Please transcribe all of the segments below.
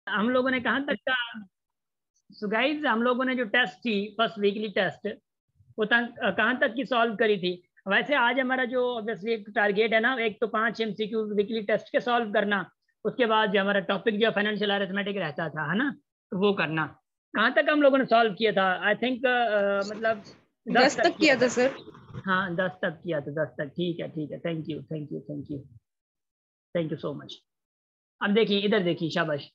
हम लोगों ने कहाँ तक का? सो गाइस, हम लोगों ने जो टेस्ट थी, फर्स्ट वीकली टेस्ट, वो कहाँ तक की सॉल्व करी थी? वैसे आज हमारा जो ऑब्वियसली एक टारगेट है ना, एक तो 5 एमसीक्यू वीकली टेस्ट के सॉल्व करना, उसके बाद जो हमारा टॉपिक जो फाइनेंशियल अरिथमेटिक रहता था, है ना, तो वो करना। कहाँ तक हम लोगों ने सॉल्व किया था? आई थिंक मतलब 10 10 तक तक किया था सर। हाँ 10 तक किया था, 10 तक। ठीक है ठीक है, thank you thank you thank you thank you so much. अब देखिए, इधर देखिए, शाबाश।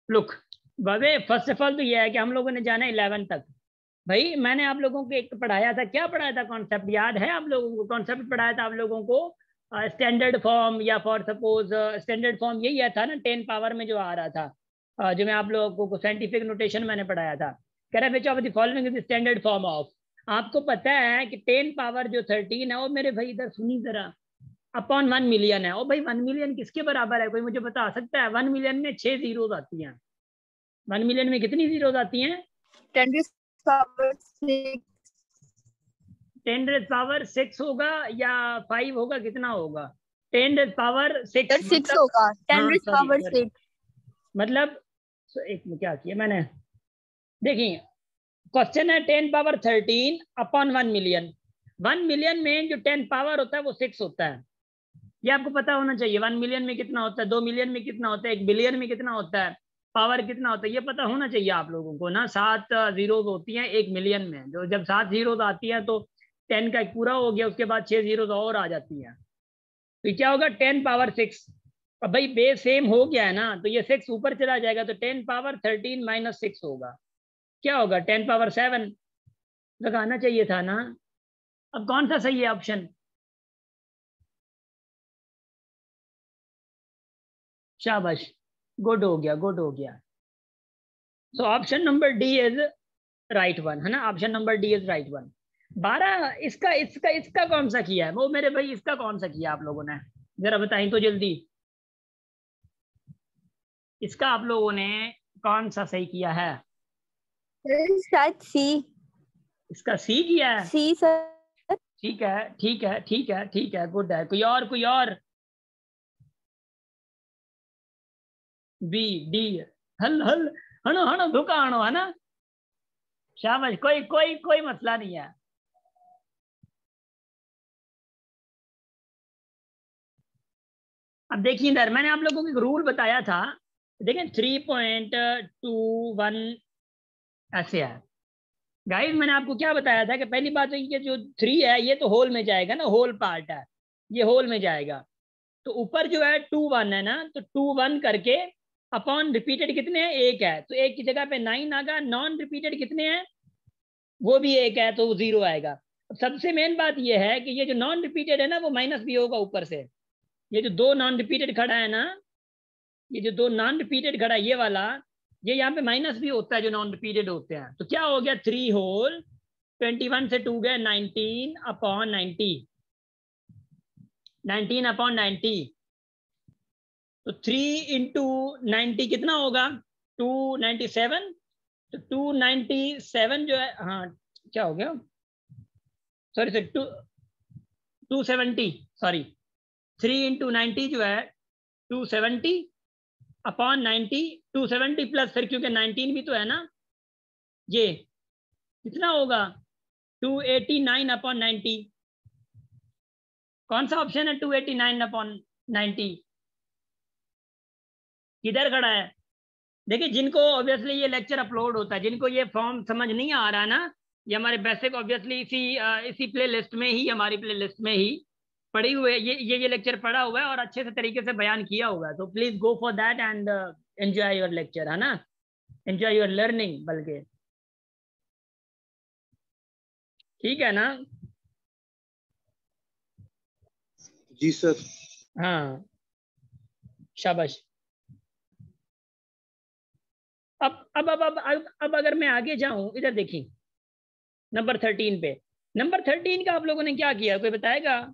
लुक बाबे, फर्स्ट ऑफ ऑल तो ये है कि हम लोगों ने जाना 11 तक। भाई मैंने आप लोगों को एक पढ़ाया था, क्या पढ़ाया था? कॉन्सेप्ट याद है आप लोगों को? कॉन्सेप्ट पढ़ाया था आप लोगों को स्टैंडर्ड फॉर्म, या फॉर सपोज स्टैंडर्ड फॉर्म यही है था ना, 10 पावर में जो आ रहा था, जो मैं आप लोगों को साइंटिफिक नोटेशन मैंने पढ़ाया था। कह रहा है which of the following is standard form of. आपको पता है कि 10 पावर जो 13 है, वो मेरे भाई इधर सुनी जरा, अपॉन 1 मिलियन है। ओ भाई 1 मिलियन किसके बराबर है? कोई मुझे बता सकता है? 1 मिलियन में 6 जीरोज आती हैं। 1 मिलियन में कितनी जीरोज आती हैं? 10 पावर 6। 10 रेज पावर 6 होगा या 5 होगा? कितना होगा? 10 रेज पावर 6 सर 6 मतलब, होगा। 10 हाँ सॉरी पावर सॉरी, 6। मतलब एक में क्या किया मैंने, देखिए क्वेश्चन है 10 पावर 13 अपॉन 1 मिलियन। 1 मिलियन में जो 10 पावर होता है वो 6 होता है। ये आपको पता होना चाहिए। 1 मिलियन में कितना होता है, 2 मिलियन में कितना होता है, 1 बिलियन में कितना होता है, पावर कितना होता है, ये पता होना चाहिए आप लोगों को ना। 7 जीरोज होती हैं 1 मिलियन में। जो जब 7 जीरोज आती है तो 10 का एक पूरा हो गया, उसके बाद 6 जीरोज और आ जाती हैं, तो ये क्या होगा? 10 पावर 6। अब भाई बेस सेम हो गया है ना, तो ये 6 ऊपर चला जाएगा, तो 10 पावर 13 माइनस 6 होगा। क्या होगा? 10 पावर 7 लगाना चाहिए था ना। अब कौन सा सही है ऑप्शन? शाबाश, गुड हो गया, गुड हो गया। So option number D is right one, है ना? Option number D is right one. 12 इसका इसका इसका कौन सा किया है वो मेरे भाई? इसका कौन सा किया आप लोगों ने? जरा बताएं तो जल्दी। इसका आप लोगों ने कौन सा सही किया है? शायद सी। इसका सी किया है। सी सर। ठीक है ठीक है ठीक है ठीक है, गुड है। कोई और? कोई और? बी, डी, हल हल, हनो हनो धोखा हनो, है ना? शाबाश, कोई कोई कोई मसला नहीं है। अब देखिए इधर मैंने आप लोगों को एक रूल बताया था, देखें 3.21 ऐसे है। गाइस मैंने आपको क्या बताया था कि पहली बात तो ये जो 3 है ये तो होल में जाएगा ना, होल पार्ट है, ये होल में जाएगा। तो ऊपर जो है 2 1 है ना, तो 2 1 करके अपॉन रिपीटेड कितने हैं? 1 है, तो 1 की जगह पे 9 आएगा। नॉन रिपीटेड कितने हैं? वो भी 1 है, तो वो 0 आएगा। अब सबसे मेन बात ये है कि ये जो नॉन रिपीटेड है ना, वो माइनस भी होगा ऊपर से। ये जो 2 नॉन रिपीटेड खड़ा है ना, ये जो 2 नॉन रिपीटेड खड़ा है ये वाला, ये यहाँ पे माइनस भी होता है जो नॉन रिपीटेड होते हैं। तो क्या हो गया? 3 होल 21 से 2 गए 19 अपॉन 90, 19 अपॉन 90। तो 3 इंटू 90 कितना होगा? 297। तो 297 जो है, हाँ क्या हो गया, सॉरी सर, 270, सॉरी। 3 इंटू 90 जो है 270 अपॉन 90, 270 प्लस फिर क्योंकि 19 भी तो है ना, ये कितना होगा? 289 अपॉन 90। कौन सा ऑप्शन है 289 अपॉन 90? किधर खड़ा है? देखिए जिनको ऑब्वियसली ये लेक्चर अपलोड होता है, जिनको ये फॉर्म समझ नहीं आ रहा ना, ये हमारे बेसिक ऑब्वियसली इसी प्ले लिस्ट में ही, हमारी प्ले लिस्ट में ही पढ़ी हुए, ये लेक्चर पढ़ा हुआ है और अच्छे से तरीके से बयान किया हुआ है। तो please go for that and enjoy your lecture, है ना, एंजॉय योर लर्निंग बल्कि। ठीक है ना? जी सर। हाँ शाबाश। अब अगर मैं आगे जाऊं, इधर देखिए नंबर 13 पे। नंबर 13 का आप लोगों ने क्या किया, कोई बताएगा?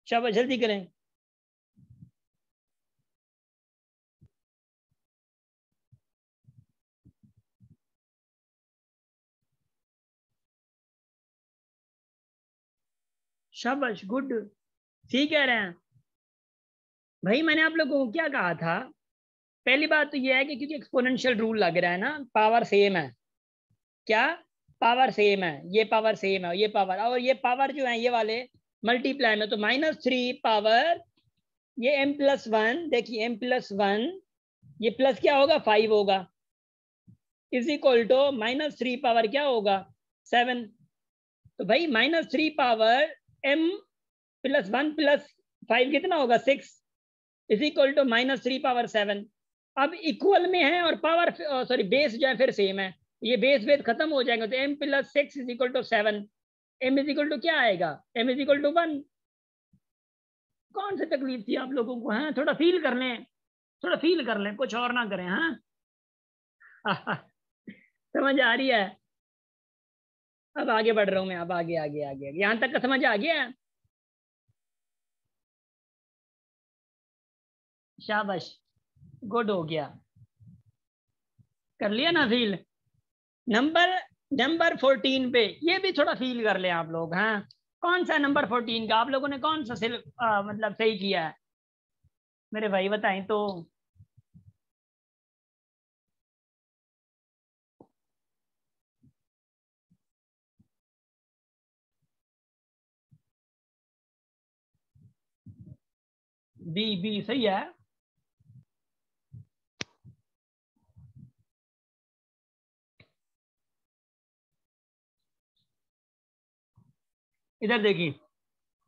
शाबाश, जल्दी करें। शाबाश, गुड, ठीक कह रहे हैं भाई। मैंने आप लोगों को क्या कहा था, पहली बात तो यह है कि क्योंकि एक्सपोनेंशियल रूल लग रहा है ना, पावर सेम है, क्या पावर सेम है, ये पावर सेम है, ये पावर, और ये पावर जो है ये वाले मल्टीप्लाई में, तो -3 पावर ये m+1, देखिए m+1, ये प्लस क्या होगा 5 होगा, इज इक्वल टू -3 पावर क्या होगा 7। तो भाई -3 पावर m+1 + 5 कितना होगा 6, इज इक्वल टू -3 पावर 7। अब इक्वल में है और पावर सॉरी बेस जो है फिर सेम है, ये बेस खत्म हो जाएगा, तो m+6 is equal to 7, m is equal to क्या आएगा, m इज इक्वल टू 1। कौन सी तकलीफ थी आप लोगों को, हैं थोड़ा फील कर लें, थोड़ा फील कर लें, कुछ और ना करें, हाँ समझ आ रही है। अब आगे बढ़ रहा हूं मैं, अब आगे आगे आगे, यहां तक का समझ आ गया, शाबाश, गुड हो गया, कर लिया ना फील। नंबर 14 पे ये भी थोड़ा फील कर ले आप लोग, हाँ कौन सा नंबर 14 का आप लोगों ने कौन सा मतलब सही किया है, मेरे भाई बताएं तो। बी सही है, इधर देखिए,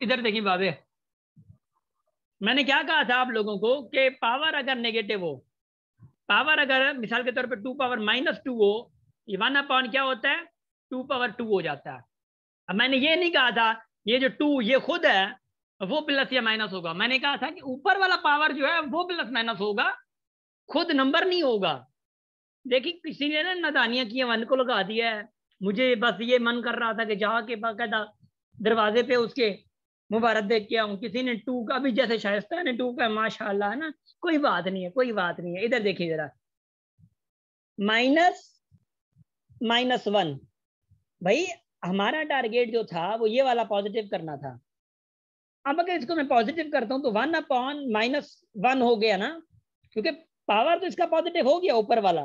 इधर देखिए बाबे, मैंने क्या कहा था आप लोगों को कि पावर अगर नेगेटिव हो, पावर अगर मिसाल के तौर पे 2 पावर -2 हो, ये 1/, क्या होता है 2 पावर 2 हो जाता है। अब मैंने ये नहीं कहा था ये जो 2 ये खुद है वो प्लस या माइनस होगा, मैंने कहा था कि ऊपर वाला पावर जो है वो प्लस माइनस होगा, खुद नंबर नहीं होगा। देखिए किसी ने ना नादानियां की, 1 को लगा दिया है, मुझे बस ये मन कर रहा था कि जाके बाकायदा दरवाजे पे उसके मुबारक देख के आऊं, किसी ने 2 का भी, जैसे शाइस्ता ने 2 का, माशाल्लाह है ना, कोई बात नहीं है, कोई बात नहीं है। इधर देखिए जरा, -1, भाई हमारा टारगेट जो था वो ये वाला पॉजिटिव करना था। अब अगर इसको मैं पॉजिटिव करता हूं तो 1/-1 हो गया ना, क्योंकि पावर तो इसका पॉजिटिव हो गया, ऊपर वाला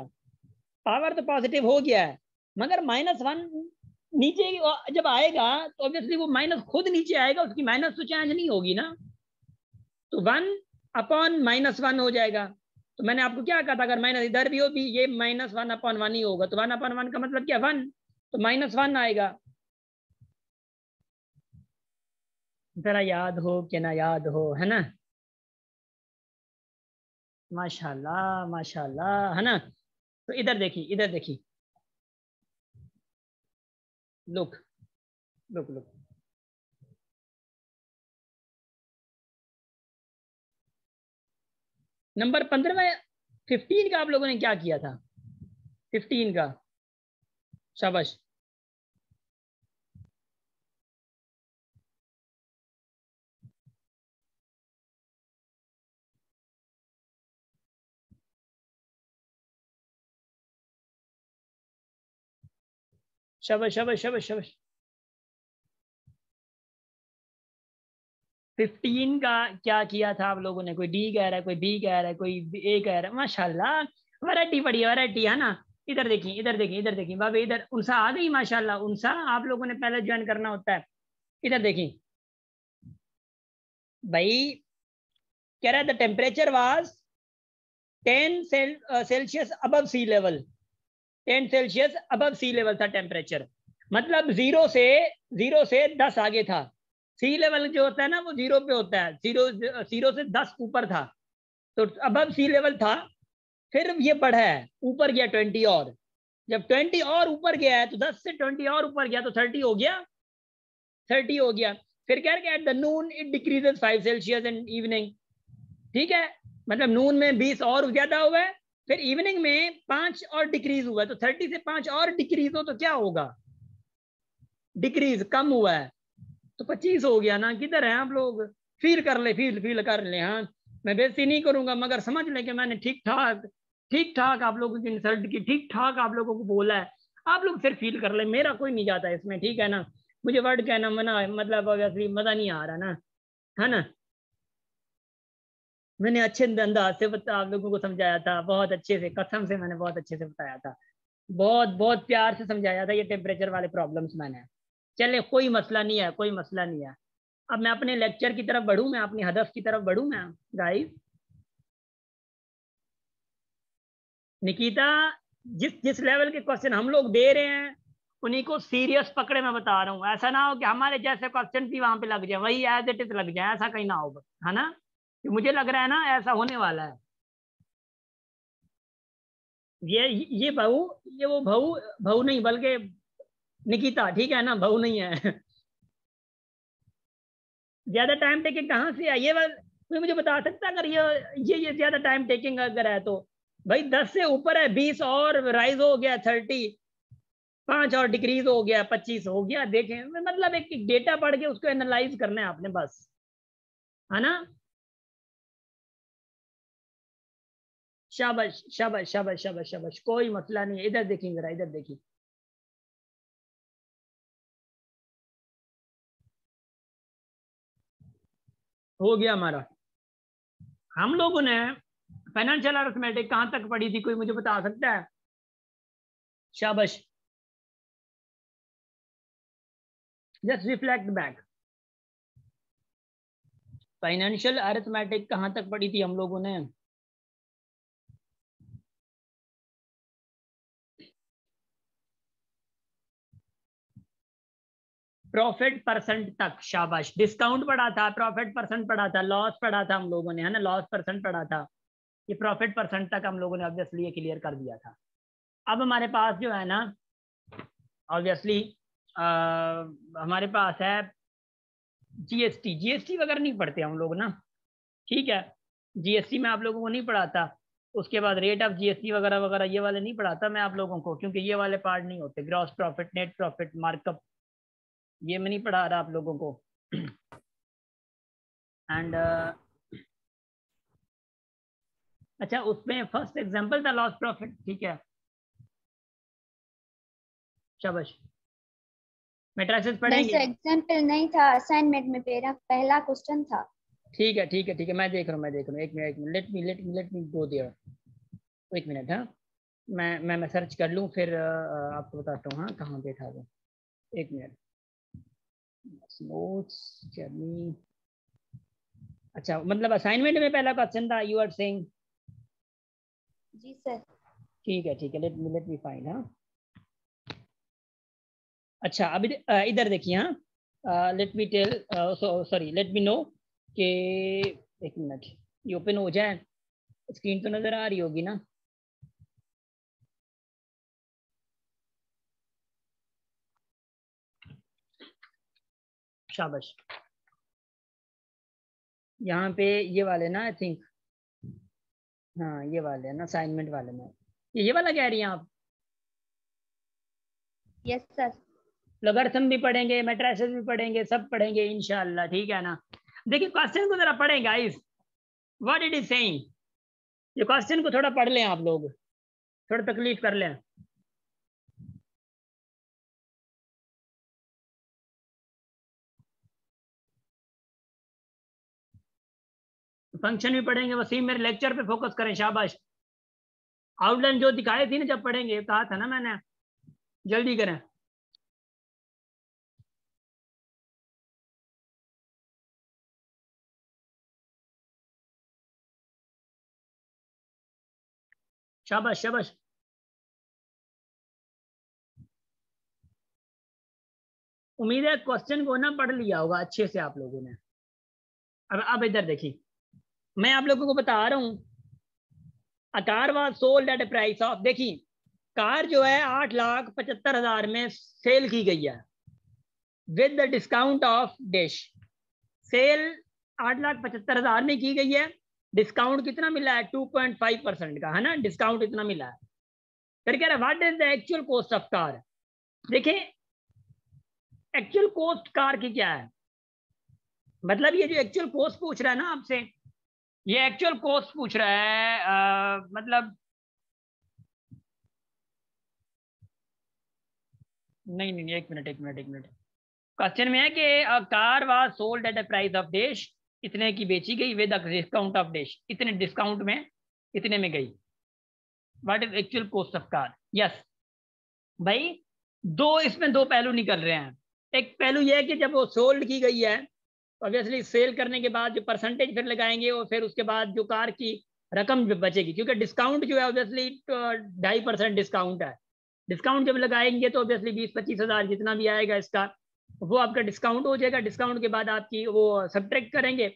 पावर तो पॉजिटिव हो गया है, मगर -1 नीचे जब आएगा तो ऑब्वियसली वो माइनस खुद नीचे आएगा, उसकी माइनस तो चेंज नहीं होगी ना, तो 1/-1 हो जाएगा। तो मैंने आपको क्या कहा था, अगर माइनस इधर भी हो भी ये -1/1 ही होगा, तो 1/1 का मतलब क्या 1, तो -1 आएगा। जरा याद हो कि ना याद हो, है ना, माशाल्लाह माशाल्लाह, है ना। तो इधर देखिए, इधर देखिए, लुक लुक लुक, नंबर 15 में 15 का आप लोगों ने क्या किया था, 15 का, शाबाश, शाबाश शाबाश शाबाश शाबाश। 15 का क्या किया था आप लोगों ने, कोई डी कह रहा है, कोई बी कह रहा है, कोई ए कह रहा है, माशाल्लाह वैरायटी बड़ी है, वैरायटी है ना। इधर देखिए, इधर देखिए, इधर देखिए बाबे, इधर उनसा आ गई, माशाल्लाह उनसा आप लोगों ने पहले ज्वाइन करना होता है। इधर देखिए भाई, कह रहा है the temperature was 10 Celsius above sea level, 10 Celsius above sea level था टेम्परेचर, मतलब 0 से 10 आगे था। सी लेवल जो होता है ना वो 0 पे होता है, 0 से 10 ऊपर था, तो अबव सी लेवल था। फिर ये बढ़ा है, ऊपर गया 20 और, जब 20 और ऊपर गया है तो 10 से 20 और ऊपर गया तो 30 हो गया, 30 हो गया। फिर कह रहे at the Noon it decreases 5 Celsius in evening, ठीक है, मतलब नून में 20 और ज्यादा हुआ है, फिर इवनिंग में 5 और डिक्रीज हुआ है, तो 30 से 5 और डिक्रीज हो तो क्या होगा, डिक्रीज कम हुआ है, तो 25 हो गया ना। किधर है आप लोग, फील कर ले, फील कर ले, हाँ मैं बेइज्जती नहीं करूंगा, मगर समझ ले कि मैंने ठीक ठाक आप लोगों की इंसल्ट की, ठीक ठाक आप लोगों को बोला है, आप लोग फिर फील कर ले, मेरा कोई नहीं जाता इसमें, ठीक है ना। मुझे वर्ड कहना मना, मतलब ऑब्वियसली मजा नहीं आ रहा ना, है ना। मैंने अच्छे अंदाज से आप लोगों को समझाया था, बहुत अच्छे से, कसम से मैंने बहुत अच्छे से बताया था, बहुत बहुत प्यार से समझाया था ये टेम्परेचर वाले प्रॉब्लम्स मैंने। चले कोई मसला नहीं है, कोई मसला नहीं है। अब मैं अपने लेक्चर की तरफ बढ़ूं, मैं अपनी हदफ की तरफ बढ़ूं मैं गाइस। निकिता, जिस जिस लेवल के क्वेश्चन हम लोग दे रहे हैं उन्हीं को सीरियस पकड़े, मैं बता रहा हूँ। ऐसा ना हो कि हमारे जैसे क्वेश्चन भी वहां पे लग जाए, वही एज इट इज लग जाए, ऐसा कहीं ना हो, है ना। मुझे लग रहा है ना ऐसा होने वाला है। ये बहू, ये वो बहू, बहू नहीं बल्कि निकिता, ठीक है ना, बहू नहीं है। ज्यादा टाइम टेकिंग कहाँ से है ये कोई मुझे बता सकता है? अगर ये ज्यादा टाइम टेकिंग अगर है तो भाई 10 से ऊपर है, 20 और राइज हो गया 30, 5 और डिक्रीज हो गया 25 हो गया। देखें मतलब एक डेटा पढ़ के उसको एनालाइज करना है आपने बस, है ना। शाबाश शाबाश शाबाश शाबाश शाबाश, कोई मसला नहीं है। इधर देखिए जरा, इधर देखिए, हो गया हमारा। हम लोगों ने फाइनेंशियल अरिथमेटिक कहां तक पढ़ी थी, कोई मुझे बता सकता है? शाबाश, just reflect back. Financial arithmetic कहां तक पढ़ी थी हम लोगों ने? प्रॉफिट परसेंट तक, शाबाश। डिस्काउंट पढ़ा था, प्रॉफिट परसेंट पढ़ा था, लॉस पढ़ा था हम लोगों ने, है ना, लॉस परसेंट पढ़ा था। ये प्रॉफिट परसेंट तक हम लोगों ने ऑब्वियसली ये क्लियर कर दिया था। अब हमारे पास जो है ना, ऑब्वियसली हमारे पास है जीएसटी। जीएसटी वगैरह नहीं पढ़ते हम लोग ना, ठीक है। जीएसटी में आप लोगों को नहीं पढ़ाता। उसके बाद रेट ऑफ जीएसटी वगैरह वगैरह ये वाले नहीं पढ़ाता मैं आप लोगों को, क्योंकि ये वाले पार्ट नहीं होते। Gross profit, net profit, markup, ये मैं नहीं पढ़ा रहा आप लोगों को। एंड अच्छा, उसमें फर्स्ट एग्जांपल था लॉस प्रॉफिट, ठीक है, शाबाश। मैट्रिसेस नहीं पढ़ेंगे? सर, एग्जाम्पल नहीं था, असाइनमेंट में मेरा पहला क्वेश्चन था। ठीक है ठीक है ठीक है, मैं देख रहा हूँ, मैं देख रहा हूँ। एक मिनट, एक मिनट, लेट मी गो देयर। एक मिनट, हाँ, मैं सर्च कर लूँ, फिर आपको बताता हूँ हाँ कहाँ पे था वो। एक मिनट, नोट्स जर्नी। अच्छा, मतलब असाइनमेंट में पहला क्वेश्चन था, यू आर सेइंग? जी सर। ठीक है, लेट मी फाइंड। हाँ, अच्छा, अभी इधर देखिए। हाँ, let me tell, sorry, let me know कि एक मिनट ये ओपन हो जाए। स्क्रीन तो नजर आ रही होगी ना? शाबाश। यहाँ पे ये वाले ना, आई थिंक, हाँ ये वाले है ना, असाइनमेंट वाले में। ये वाला कह रही हैं आप? Yes sir. लॉगरिथम भी पढ़ेंगे, मैट्रिसेस भी पढ़ेंगे, सब पढ़ेंगे इंशाल्लाह, ठीक है ना। देखिए क्वेश्चन को जरा पढ़ें guys, what it is saying. ये क्वेश्चन को थोड़ा पढ़ लें आप लोग, थोड़ा तकलीफ कर लें। फंक्शन भी पढ़ेंगे। वसीम मेरे लेक्चर पे फोकस करें, शाबाश। आउटलाइन जो दिखाई थी ना जब पढ़ेंगे, कहा था ना मैंने, जल्दी करें। शाबाश शाबाश। उम्मीद है क्वेश्चन को ना पढ़ लिया होगा अच्छे से आप लोगों ने। अब इधर देखिए, मैं आप लोगों को बता रहा हूँ। A car was sold at a price of, देखिए कार जो है 8,75,000 में सेल की गई है with the discount of this. Sale 8,75,000 में की गई है। डिस्काउंट कितना मिला है? 2.5% का, है ना, डिस्काउंट इतना मिला है। फिर कह रहा है what is the actual cost of car. देखें एक्चुअल कॉस्ट कार की क्या है, मतलब ये जो एक्चुअल कॉस्ट पूछ रहा है ना आपसे, ये एक्चुअल कॉस्ट पूछ रहा है, मतलब नहीं नहीं, एक मिनट, क्वेश्चन में है कि अ car was sold at a price of dash, इतने की बेची गई विद डिस्काउंट ऑफ डैश, इतने डिस्काउंट में इतने में गई। What is actual cost of car? Yes भाई, इसमें दो पहलू निकल रहे हैं। एक पहलू यह है कि जब वो सोल्ड की गई है, ऑब्वियसली सेल करने के बाद जो परसेंटेज फिर लगाएंगे और फिर उसके बाद जो कार की रकम बचेगी, क्योंकि डिस्काउंट जो है ऑब्वियसली 2.5% डिस्काउंट है। डिस्काउंट जब लगाएंगे तो ऑब्वियसली 20-25 हज़ार जितना भी आएगा इसका, वो आपका डिस्काउंट हो जाएगा। डिस्काउंट के बाद आपकी वो सब्ट्रैक्ट करेंगे।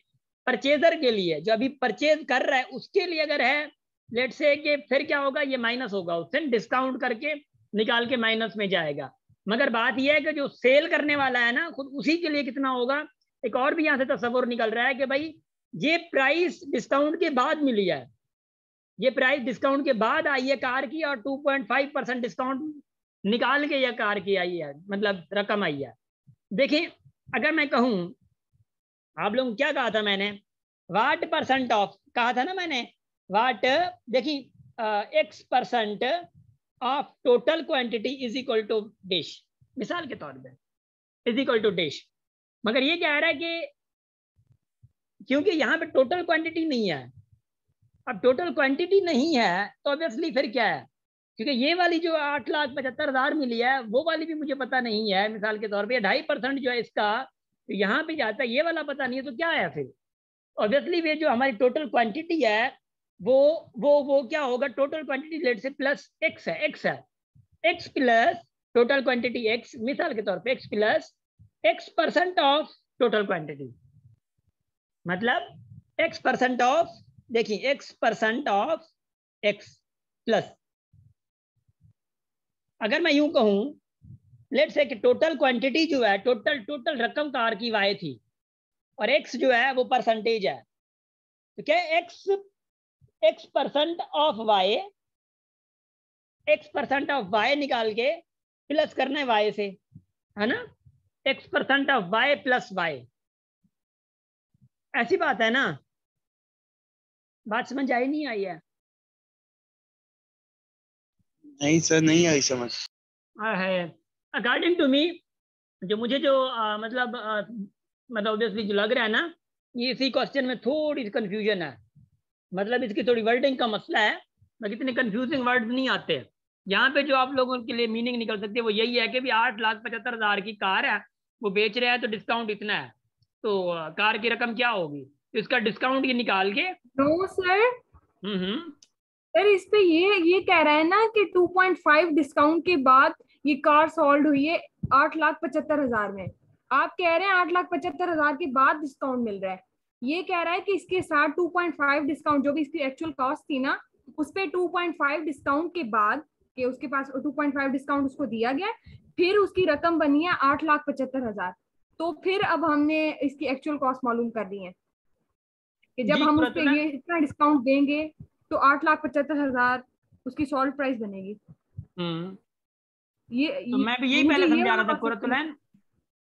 परचेजर के लिए, जो अभी परचेज कर रहा है उसके लिए अगर है लेट से कि फिर क्या होगा, ये माइनस होगा, उससे डिस्काउंट करके निकाल के माइनस में जाएगा। मगर बात यह है कि जो सेल करने वाला है ना, खुद उसी के लिए कितना होगा। एक और भी यहाँ से तस्वर निकल रहा है कि भाई ये प्राइस डिस्काउंट के बाद मिली है, ये प्राइस डिस्काउंट के बाद आई है कार की, और 2.5% डिस्काउंट निकाल के यह कार की आई है, मतलब रकम आई है। देखिए अगर मैं कहूं, आप लोगों क्या कहा था मैंने, वाट परसेंट ऑफ कहा था ना मैंने, वाट, देखिए x% of total quantity is equal to this, मिसाल के तौर पे इज इक्वल टू डिश। मगर ये कह रहा है कि क्योंकि यहाँ पे टोटल क्वांटिटी नहीं है, अब टोटल क्वांटिटी नहीं है तो ऑब्वियसली फिर क्या है, क्योंकि ये वाली जो 8,75,000 मिली है वो वाली भी मुझे पता नहीं है, मिसाल के तौर पे 2.5% जो है इसका तो यहाँ पे जाता है, ये वाला पता नहीं है, तो क्या है फिर ऑब्वियसली ये जो हमारी टोटल क्वांटिटी है वो क्या होगा, टोटल क्वांटिटी लेट से प्लस एक्स है, x plus total quantity x, मिसाल के तौर पे x plus x% of total quantity, मतलब x% ऑफ, देखिए x% ऑफ x प्लस, अगर मैं यूं कहूं लेट से कि टोटल क्वांटिटी जो है, टोटल रकम कार की y थी और x जो है वो परसेंटेज है, तो क्या x% ऑफ y निकाल के प्लस करना है y से, है ना, x% of y plus y, ऐसी बात है ना। बात समझ आई नहीं आई है? नहीं सर, नहीं आई समझ। है अकॉर्डिंग टू मी, जो मुझे जो मतलब ऑब्वियसली जो लग रहा है ना, ये इसी क्वेश्चन में थोड़ी सी कंफ्यूजन है, मतलब इसकी थोड़ी वर्डिंग का मसला है, मगर इतने कंफ्यूजिंग वर्ड नहीं आते यहाँ पे। जो आप लोगों के लिए मीनिंग निकल सकती है वो यही है कि भी 8,75,000 की कार है, वो बेच रहा है तो डिस्काउंट इतना है, तो कार की रकम क्या होगी, तो इसका डिस्काउंट ये निकाल के। नो सर, सर इस पे ये कह रहा है ना कि 2.5 डिस्काउंट के बाद ये कार सोल्ड हुई है 8,75,000 में। आप कह रहे हैं 8,75,000 के बाद डिस्काउंट मिल रहा है, ये कह रहा है कि इसके साथ 2.5 डिस्काउंट जो भी इसकी एक्चुअल कॉस्ट थी ना, उस पे 2.5 डिस्काउंट के बाद कि उसके पास 2.5 डिस्काउंट उसको दिया गया, फिर उसकी रकम बनी है 8,75,000। तो फिर अब हमने इसकी एक्चुअल कॉस्ट मालूम कर दी है कि जब हम उस पे ये इतना डिस्काउंट देंगे तो 8,75,000 उसकी सॉल्ड प्राइस बनेगी। तो मैं भी यही पहले समझा रहा था कुरतुलैन,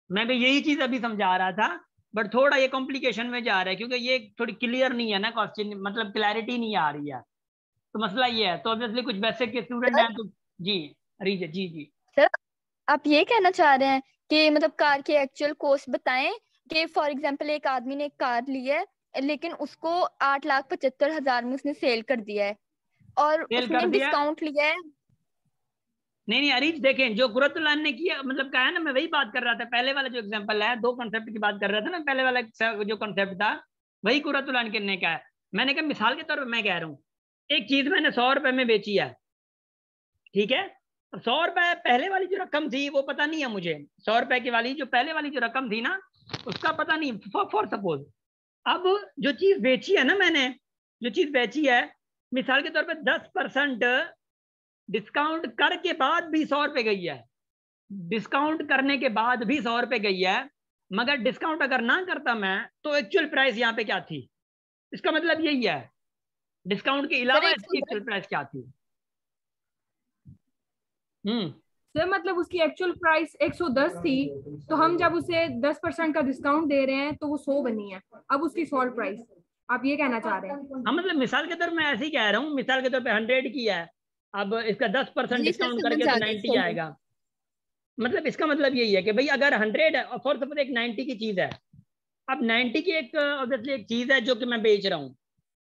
मैं भी यही चीज अभी समझा रहा था, बट थोड़ा ये कॉम्प्लिकेशन में जा रहा है क्योंकि ये थोड़ी क्लियर नहीं है ना क्वेश्चन, मतलब क्लैरिटी नहीं आ रही है, तो मसला ये है। तो ऑब्वियसली कुछ बेसिक के स्टूडेंट हैं तो जी रीजे जी सर, आप ये कहना चाह रहे हैं कि मतलब कार की एक्चुअल कॉस्ट बताएं कि फॉर एग्जांपल एक आदमी ने एक कार ली है लेकिन उसको 8,75,000 में उसने सेल कर दिया है और उसने डिस्काउंट लिया है। नहीं अरीज देखें, जो कुरतुलैन ने किया मतलब कहा है ना, मैं वही बात कर रहा था, पहले वाला जो एग्जांपल है, दो कॉन्सेप्ट की बात कर रहा था ना, पहले वाला जो कॉन्सेप्ट था वही कुरतुलैन ने कहा है। मैंने कहा मिसाल के तौर पर मैं कह रहा हूँ, एक चीज मैंने 100 रुपए में बेची है, ठीक है, 100 रुपए पहले वाली जो रकम थी वो पता नहीं है मुझे, 100 रुपए की वाली जो पहले वाली जो रकम थी ना उसका पता नहीं, फॉर सपोज अब जो चीज बेची है ना मैंने, जो चीज बेची है मिसाल के तौर पे 10% डिस्काउंट करके बाद भी 100 रुपए गई है, डिस्काउंट करने के बाद भी 100 रुपए गई है, मगर डिस्काउंट अगर ना करता मैं तो एक्चुअल प्राइस यहाँ पे क्या थी, इसका मतलब यही है, डिस्काउंट के अलावा इसकी एक्चुअल प्राइस क्या थी। सर मतलब उसकी एक्चुअल प्राइस 110 थी, तो हम जब उसे 10% का डिस्काउंट दे रहे हैं तो वो 100 बनी है, अब उसकी सोल्ड प्राइस, आप ये कहना चाह रहे हैं? हाँ मतलब मिसाल के तौर पे मैं ऐसे ही कह रहा हूँ, मिसाल के तौर पे 100 की है, अब इसका 10% डिस्काउंट करके तो 90 आएगा, मतलब इसका मतलब यही है कि भाई अगर 100 है और फॉर सपोज एक 90 की चीज है, अब 90 की एक ऑब्वियसली एक चीज है जो कि मैं बेच रहा हूँ,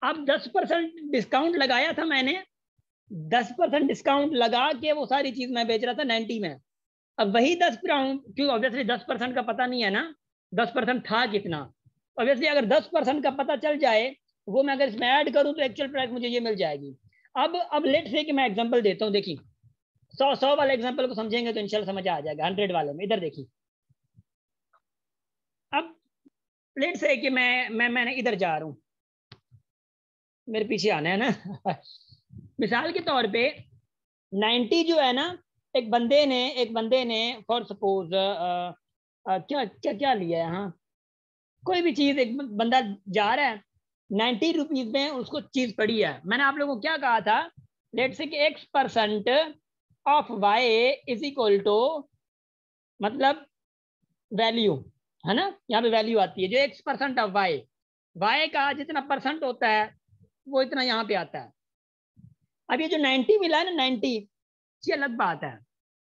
अब 10% डिस्काउंट लगाया था मैंने, 10% डिस्काउंट लगा के वो सारी चीज मैं बेच रहा था 90 में। अब वही 10%, क्यों ऑब्वियसली 10% का पता नहीं है ना 10% था कितना। ऑब्वियसली अगर 10% का पता चल जाए, वो मैं अगर इसमें ऐड करूं तो एक्चुअल प्राइस मुझे ये मिल जाएगी। अब लेट से कि मैं एग्जांपल देता हूँ, देखिए 100 वाले एग्जांपल को समझेंगे तो इंशाल्लाह समझ आ जाएगा। 100 वाले में इधर देखिए, अब लेट से कि मैंने इधर जा रहा हूँ, मेरे पीछे आना है ना मिसाल के तौर पे 90 जो है ना, एक बंदे ने फॉर सपोज क्या क्या क्या लिया है, हाँ कोई भी चीज एक बंदा जा रहा है 90 रुपीज में, उसको चीज पड़ी है। मैंने आप लोगों को क्या कहा था, लेट से कि X% of Y is equal to, मतलब वैल्यू है ना, यहाँ पे वैल्यू आती है जो X% ऑफ वाई, वाई का जितना परसेंट होता है वो इतना यहाँ पे आता है। अब ये जो 90 मिला है ना 90, ये अलग बात है।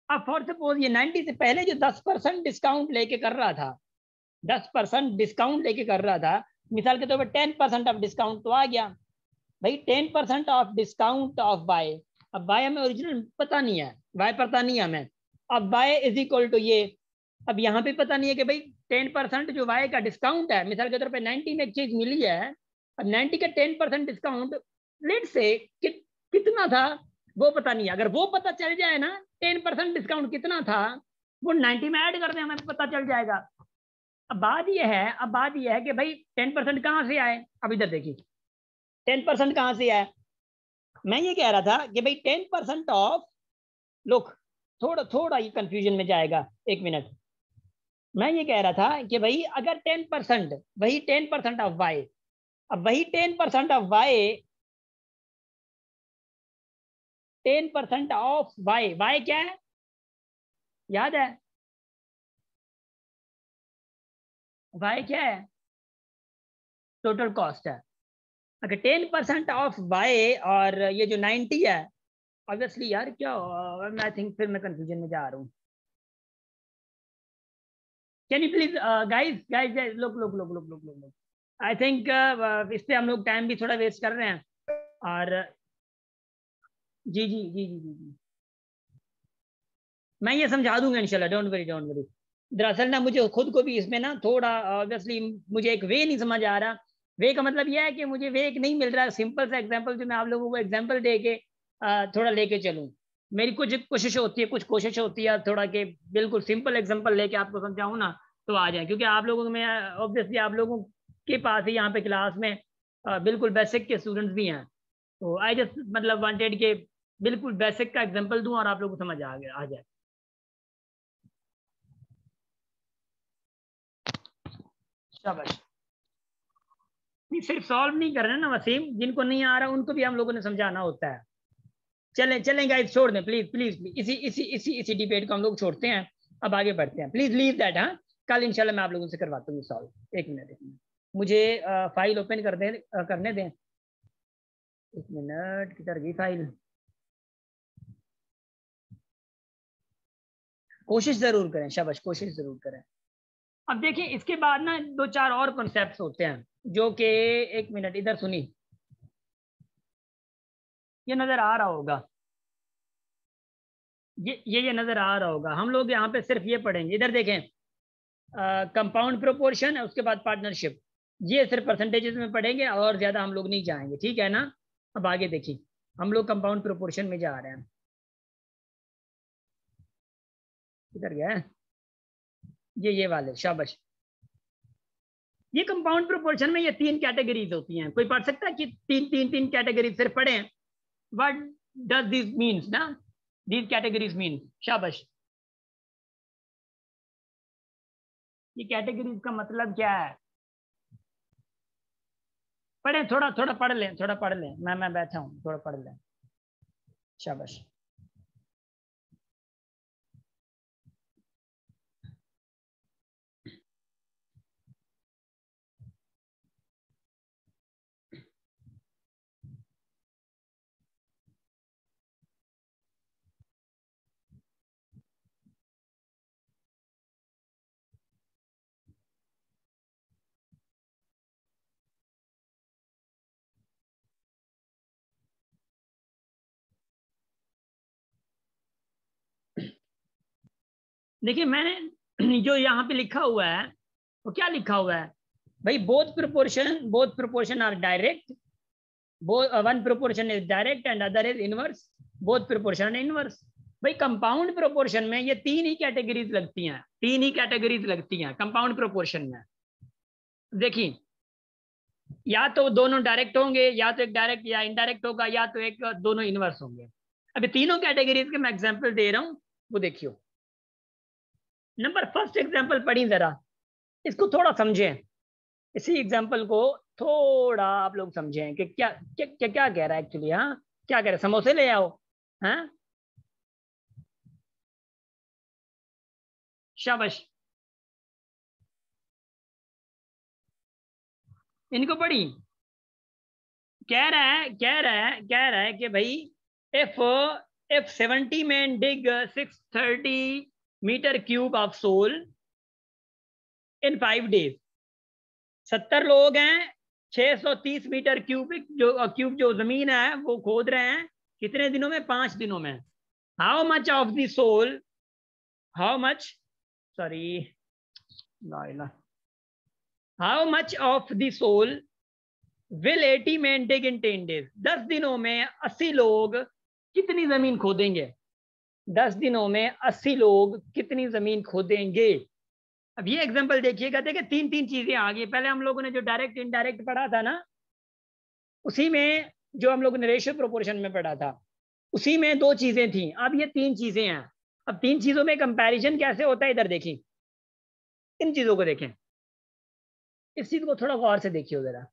अब फॉर सपोज ये 90 से पहले जो 10% डिस्काउंट लेके कर रहा था, 10% डिस्काउंट लेके कर रहा था, मिसाल के तौर पर 10% ऑफ डिस्काउंट तो आ गया भाई, 10% ऑफ डिस्काउंट ऑफ बाय। अब बाय हमें ओरिजिनल पता नहीं है, बाय पता नहीं है हमें, अब बाय इज इक्वल टू ये, अब यहाँ पे पता नहीं है कि भाई 10% जो वाई का डिस्काउंट है, मिसाल के तौर पे 90 में एक चीज मिली है, अब 90 का 10% डिस्काउंट लेट से कितना था वो पता नहीं है। अगर वो पता चल जाए ना 10% डिस्काउंट कितना था, वो 90 में ऐड कर दें, हमें पता चल जाएगा। अब बात यह है कि भाई 10% कहाँ से आए। अब इधर देखिए 10% कहाँ से आए, मैं ये कह रहा था कि भाई 10% ऑफ, लुक थोड़ा थोड़ा ये कंफ्यूजन में जाएगा, एक मिनट। मैं ये कह रहा था कि भाई अगर 10%, वही 10% ऑफ वाई, अब वही 10% of Y, 10% of Y, Y क्या है याद है, वाई क्या है, टोटल कॉस्ट है। अगर 10% ऑफ वाई और ये जो 90 है, ऑब्वियसली यार क्या, आई थिंक फिर मैं कंफ्यूजन में जा रहा हूँ। Can you please guys guys look look look look look look, I think इस पे हम लोग टाइम भी थोड़ा वेस्ट कर रहे हैं। और जी जी जी जी जी जी, मैं ये समझा दूंगा इंशाल्लाह, डोंट वरी डोंट वरी। दरअसल ना मुझे खुद को भी इसमें ना थोड़ा ऑब्वियसली मुझे एक वे नहीं समझ आ रहा। वे का मतलब यह है कि मुझे वे एक नहीं मिल रहा है सिंपल सा एग्जांपल जो मैं आप लोगों को एग्जांपल दे के थोड़ा लेके चलूं। मेरी कुछ कोशिश होती है, थोड़ा कि बिल्कुल सिंपल एग्जांपल लेके आपको समझाऊं ना तो आ जाए, क्योंकि आप लोगों में ऑब्वियसली आप लोगों के पास ही यहाँ पे क्लास में बिल्कुल बेसिक के स्टूडेंट्स भी हैं, तो आई जस्ट मतलब वांटेड के बिल्कुल बेसिक का एग्जांपल दूं और आप लोगों को समझ आ जाए। शाबाश। नहीं सिर्फ सॉल्व नहीं करना ना वसीम, जिनको नहीं आ रहा उनको भी हम लोगों ने समझाना होता है। चलें चलें गाइस, छोड़ दें प्लीज प्लीज प्लीज, इसी डिबेट को हम लोग छोड़ते हैं, अब आगे बढ़ते हैं। प्लीज लीव दैट, हाँ कल इंशाल्लाह मैं आप लोगों से करवाता हूँ सॉल्व। एक मिनट मुझे फाइल ओपन करने दें। एक मिनट, किधर गई फाइल। कोशिश जरूर करें, शाबाश कोशिश जरूर करें। अब देखिए इसके बाद ना दो चार और कॉन्सेप्ट्स होते हैं जो कि, एक मिनट इधर सुनी, ये नजर आ रहा होगा, ये नजर आ रहा होगा। हम लोग यहाँ पे सिर्फ ये पढ़ेंगे, इधर देखें कंपाउंड प्रोपोर्शन है, उसके बाद पार्टनरशिप, ये सिर्फ परसेंटेजेस में पढ़ेंगे और ज्यादा हम लोग नहीं जाएंगे, ठीक है ना। अब आगे देखिए हम लोग कंपाउंड प्रोपोर्शन में जा रहे हैं, इधर गया है ये वाले, शाबाश। ये कंपाउंड प्रोपोर्शन में ये 3 कैटेगरीज होती हैं। कोई पढ़ सकता है कि तीन कैटेगरीज सिर्फ पढ़े, व्हाट डज दिस मीन्स ना, these categories mean, शाबाश। ये कैटेगरीज का मतलब क्या है, पढ़े, थोड़ा थोड़ा पढ़ लें, मैं बैठा हूँ, थोड़ा पढ़ लें, शाबाश। देखिए मैंने जो यहाँ पे लिखा हुआ है वो क्या लिखा हुआ है भाई, both proportion are direct, one proportion is direct and other is inverse, both proportion inverse. भाई कंपाउंड प्रोपोर्शन में ये तीन ही कैटेगरीज लगती हैं कंपाउंड प्रोपोर्शन में। देखिए या तो दोनों डायरेक्ट होंगे, या तो एक डायरेक्ट या इनडायरेक्ट होगा, या तो एक दोनों इनवर्स होंगे। अभी तीनों कैटेगरीज के मैं एग्जांपल दे रहा हूं, वो देखियो। नंबर फर्स्ट एग्जांपल पढ़ी जरा, इसको थोड़ा समझें, इसी एग्जांपल को थोड़ा आप लोग समझें कि क्या क्या क्या, क्या कह रहा है एक्चुअली। हाँ क्या कह रहा है, समोसे ले आओ। हाँ शाबाश, इनको पढ़ी। कह रहा है कि भाई if 70 men dig 630 meter cube of soil in 5 days, 70 लोग हैं, 630 मीटर क्यूब जो जमीन है वो खोद रहे हैं, कितने दिनों में? 5 दिनों में। How much of the soil, how much of the soil will 80 men dig in 10 days, 10 दिनों में 80 लोग कितनी जमीन खोदेंगे? 10 दिनों में 80 लोग कितनी जमीन खोदेंगे? अब ये एग्जांपल देखिएगा, देखिए तीन चीजें आ गई। पहले हम लोगों ने जो डायरेक्ट इनडायरेक्ट पढ़ा था ना, उसी में जो हम लोगों ने रेशियो प्रोपोर्शन में पढ़ा था, उसी में 2 चीजें थी। अब ये 3 चीजें हैं। अब 3 चीजों में कंपैरिजन कैसे होता है, इधर देखिए, इन चीजों को देखें, इस चीज को थोड़ा गौर से देखिए जरा।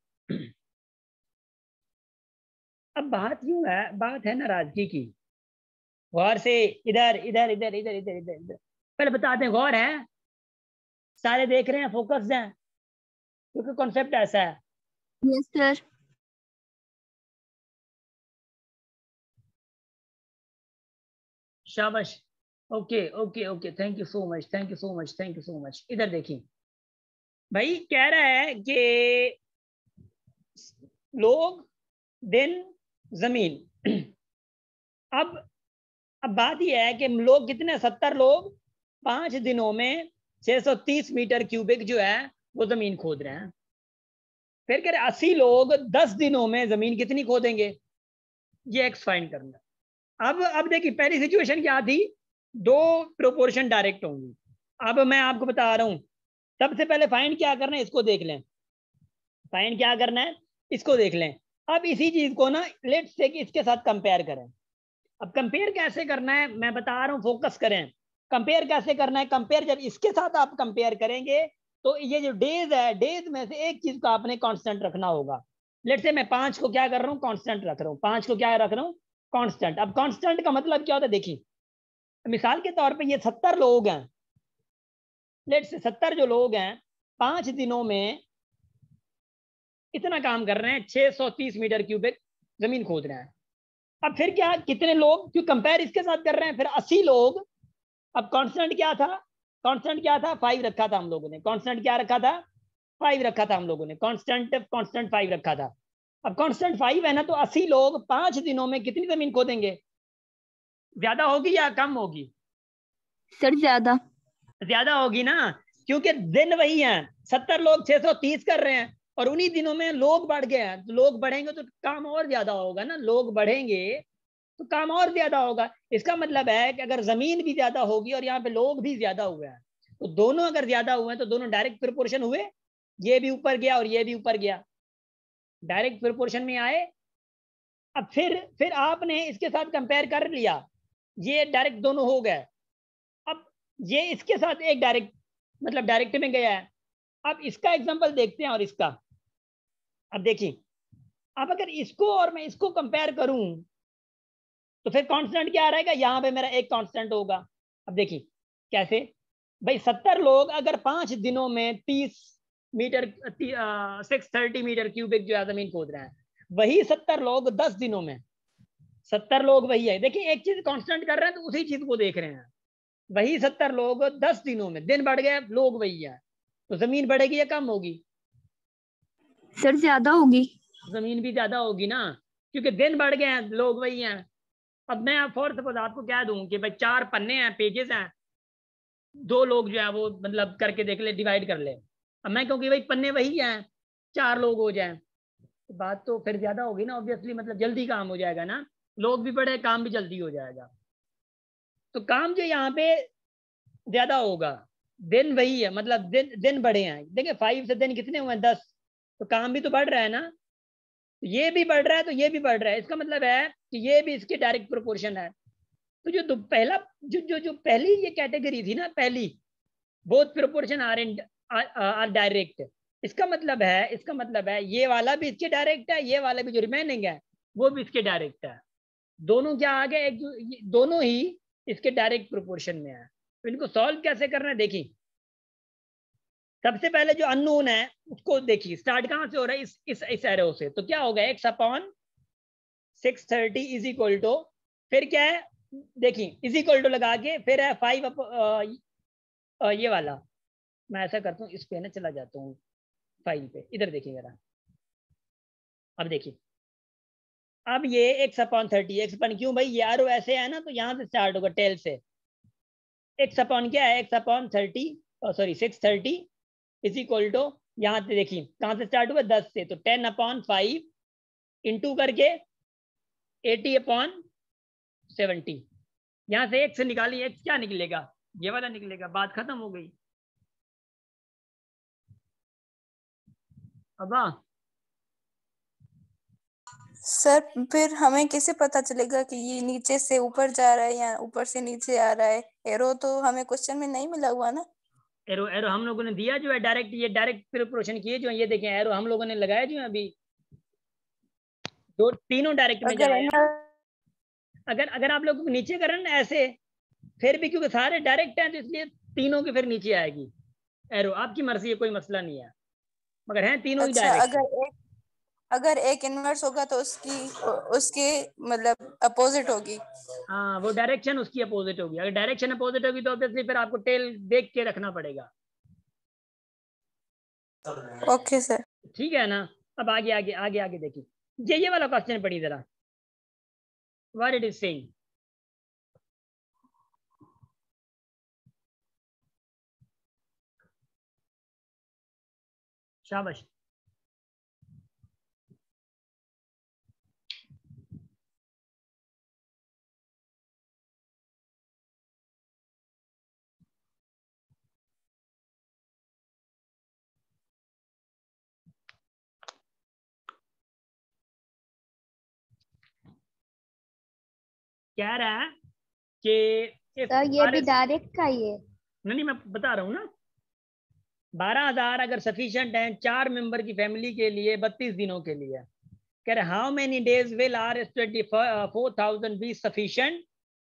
अब बात यूं है, बात है नाराजगी की। गौर से इधर इधर इधर इधर इधर इधर इधर पहले बताते हैं, गौर है, सारे देख रहे हैं, फोकस्ड हैं, क्योंकि कॉन्सेप्ट ऐसा है। Yes sir. शाबाश, okay okay okay, thank you so much, thank you so much, thank you so much. इधर देखिए भाई, कह रहा है कि लोग दिन जमीन। अब बात यह है कि लोग कितने, 70 लोग 5 दिनों में 630 मीटर क्यूबिक जो है वो जमीन खोद रहे हैं। फिर कह रहे 80 लोग 10 दिनों में जमीन कितनी खोदेंगे, ये एक्स फाइंड करना। अब देखिए पहली सिचुएशन क्या थी, 2 प्रोपोर्शन डायरेक्ट होंगी। अब मैं आपको बता रहा हूं, सबसे पहले फाइंड क्या करना है, इसको देख लें। फाइंड क्या करना है, इसको देख लें। अब इसी चीज को ना लेट्स से कि इसके साथ कंपेयर करें। अब कंपेयर कैसे करना है मैं बता रहा हूं, फोकस करें। कंपेयर कैसे करना है, कंपेयर जब इसके साथ आप कंपेयर करेंगे तो ये जो डेज है, डेज में से एक चीज को आपने कांस्टेंट रखना होगा। लेट्स से मैं 5 को क्या कर रहा हूँ, कांस्टेंट रख रहा हूँ। 5 को क्या रख रहा हूँ, कांस्टेंट। अब कांस्टेंट का मतलब क्या होता है, देखिए मिसाल के तौर पे ये 70 लोग हैं, लेट्स से 70 जो लोग हैं 5 दिनों में इतना काम कर रहे हैं, 630 मीटर क्यूबिक जमीन खोद रहे हैं। अब फिर क्या, कितने लोग, क्यों कंपेयर इसके साथ कर रहे हैं, फिर 80 लोग। अब कांस्टेंट क्या था, 5 रखा था हम लोगों ने। कांस्टेंट क्या रखा था, 5 रखा था हम लोगों ने। कांस्टेंट 5 रखा था। अब कांस्टेंट 5 है ना, तो 80 लोग 5 दिनों में कितनी जमीन खोदेंगे? ज्यादा होगी या कम होगी? सर ज्यादा होगी ना, क्योंकि दिन वही है। 70 लोग 630 कर रहे हैं और उन्हीं दिनों में लोग बढ़ गए हैं। तो लोग बढ़ेंगे तो काम और ज्यादा होगा ना, लोग बढ़ेंगे तो काम और ज्यादा होगा। इसका मतलब है कि अगर जमीन भी ज्यादा होगी और यहाँ पे लोग भी ज्यादा हुए हैं, तो दोनों अगर ज्यादा हुए हैं तो दोनों डायरेक्ट प्रोपोर्शन हुए। ये भी ऊपर गया और ये भी ऊपर गया, डायरेक्ट प्रोपोर्शन में आए। अब फिर आपने इसके साथ कंपेयर कर लिया, ये डायरेक्ट दोनों हो गए। अब ये इसके साथ एक डायरेक्ट मतलब डायरेक्ट में गया है। अब इसका एग्जांपल देखते हैं और इसका। अब देखिए, अब अगर इसको और मैं इसको कंपेयर करूं तो फिर कांस्टेंट क्या रहेगा, यहां पे मेरा एक कांस्टेंट होगा। अब देखिए कैसे भाई, 70 लोग अगर 5 दिनों में 630 मीटर क्यूबिक जो है जमीन खोद रहे हैं, वही 70 लोग 10 दिनों में, 70 लोग वही है। देखिए एक चीज कांस्टेंट कर रहे हैं तो उसी चीज को देख रहे हैं। वही 70 लोग 10 दिनों में, दिन बढ़ गए, लोग वही है, तो जमीन बढ़ेगी या कम होगी? सर ज्यादा होगी। जमीन भी ज्यादा होगी ना, क्योंकि दिन बढ़ गए हैं, लोग वही हैं। अब मैं फॉर सपोज आपको कह दूं कि भाई 4 पन्ने हैं, पेजेस हैं, दो लोग जो है वो मतलब करके देख ले, डिवाइड कर ले। अब मैं क्योंकि भाई पन्ने वही हैं, 4 लोग हो जाएं तो बात तो फिर ज्यादा होगी ना ऑब्वियसली, मतलब जल्दी काम हो जाएगा ना, लोग भी बड़े, काम भी जल्दी हो जाएगा। तो काम जो यहाँ पे ज्यादा होगा, दिन वही है, मतलब दिन बढ़े हैं। देखिए 5 से दिन कितने हुए हैं 10, तो काम भी तो बढ़ रहा है ना, ये भी बढ़ रहा है तो ये भी बढ़ रहा है, इसका मतलब है कि ये भी इसके डायरेक्ट प्रोपोर्शन है। तो जो पहला जो पहली ये कैटेगरी थी ना, पहली बोथ प्रोपोर्शन आर डायरेक्ट, इसका मतलब है ये वाला भी इसके डायरेक्ट है, ये वाला भी जो रिमेनिंग है वो भी इसके डायरेक्ट है। दोनों क्या आ गए, दोनों ही इसके डायरेक्ट प्रोपोर्शन में है। तो इनको सॉल्व कैसे करना है देखिए। सबसे पहले जो अननोन है उसको देखिए, स्टार्ट कहां से हो रहा है, इस एरो से। तो क्या होगा, x/630 इज इक्वल टू, फिर क्या है देखिए, इज इक्वल टू लगा के फिर है 5 ये वाला, मैं ऐसा करता हूँ, इस पे ना चला जाता हूँ फाइल पे, इधर देखिए जरा। अब देखिए, अब ये x/30, x/, क्यों भाई, ये एरो ऐसे है ना, तो यहाँ से स्टार्ट होगा टेल से। x/ क्या है, x/630 इज इक्वल टू, यहाँ से देखिए कहाँ से स्टार्ट हुआ, 10 से, तो 10/5 इंटू करके 80/70। यहाँ से x से निकाली, x क्या निकलेगा, ये वाला निकलेगा, बात खत्म हो गई। अब सर फिर हमें कैसे पता चलेगा कि ये नीचे से ऊपर जा रहा है या ऊपर से नीचे आ रहा है? एरो तो हमें क्वेश्चन में नहीं मिला हुआ ना। एरो हम लोगों ने दिया जो है डायरेक्ट, ये डायरेक्ट प्रिपरेशन किए जो है, ये देखें एरो हम लोगों ने लगाया जो है अभी, दो तीनों डायरेक्ट में जा रहे हैं। अगर आप लोग नीचे करें ना ऐसे, फिर भी क्योंकि सारे डायरेक्ट हैं तो इसलिए तीनों की फिर नीचे आएगी एरो, आपकी मर्जी है, कोई मसला नहीं है, मगर हैं तीनों ही डायरेक्ट। अगर एक इनवर्स होगा तो उसकी मतलब अपोजिट होगी। हाँ, वो डायरेक्शन उसकी अपोजिट होगी। अगर डायरेक्शन अपोजिट होगी तो ऑब्वियसली फिर आपको टेल देख के रखना पड़ेगा। ओके सर, ठीक है ना। अब आगे देखिए, ये वाला क्वेश्चन पढ़िए जरा, व्हाट इट इज सेइंग। शाबाश। कह रहा है कि सर ये भी डायरेक्ट का ही है। नहीं, मैं बता रहा हूँ ना, 12,000 अगर सफिशिएंट है 4 मेंबर की फैमिली के लिए 32 दिनों के लिए। कह रहे how many days will R 24,000 be sufficient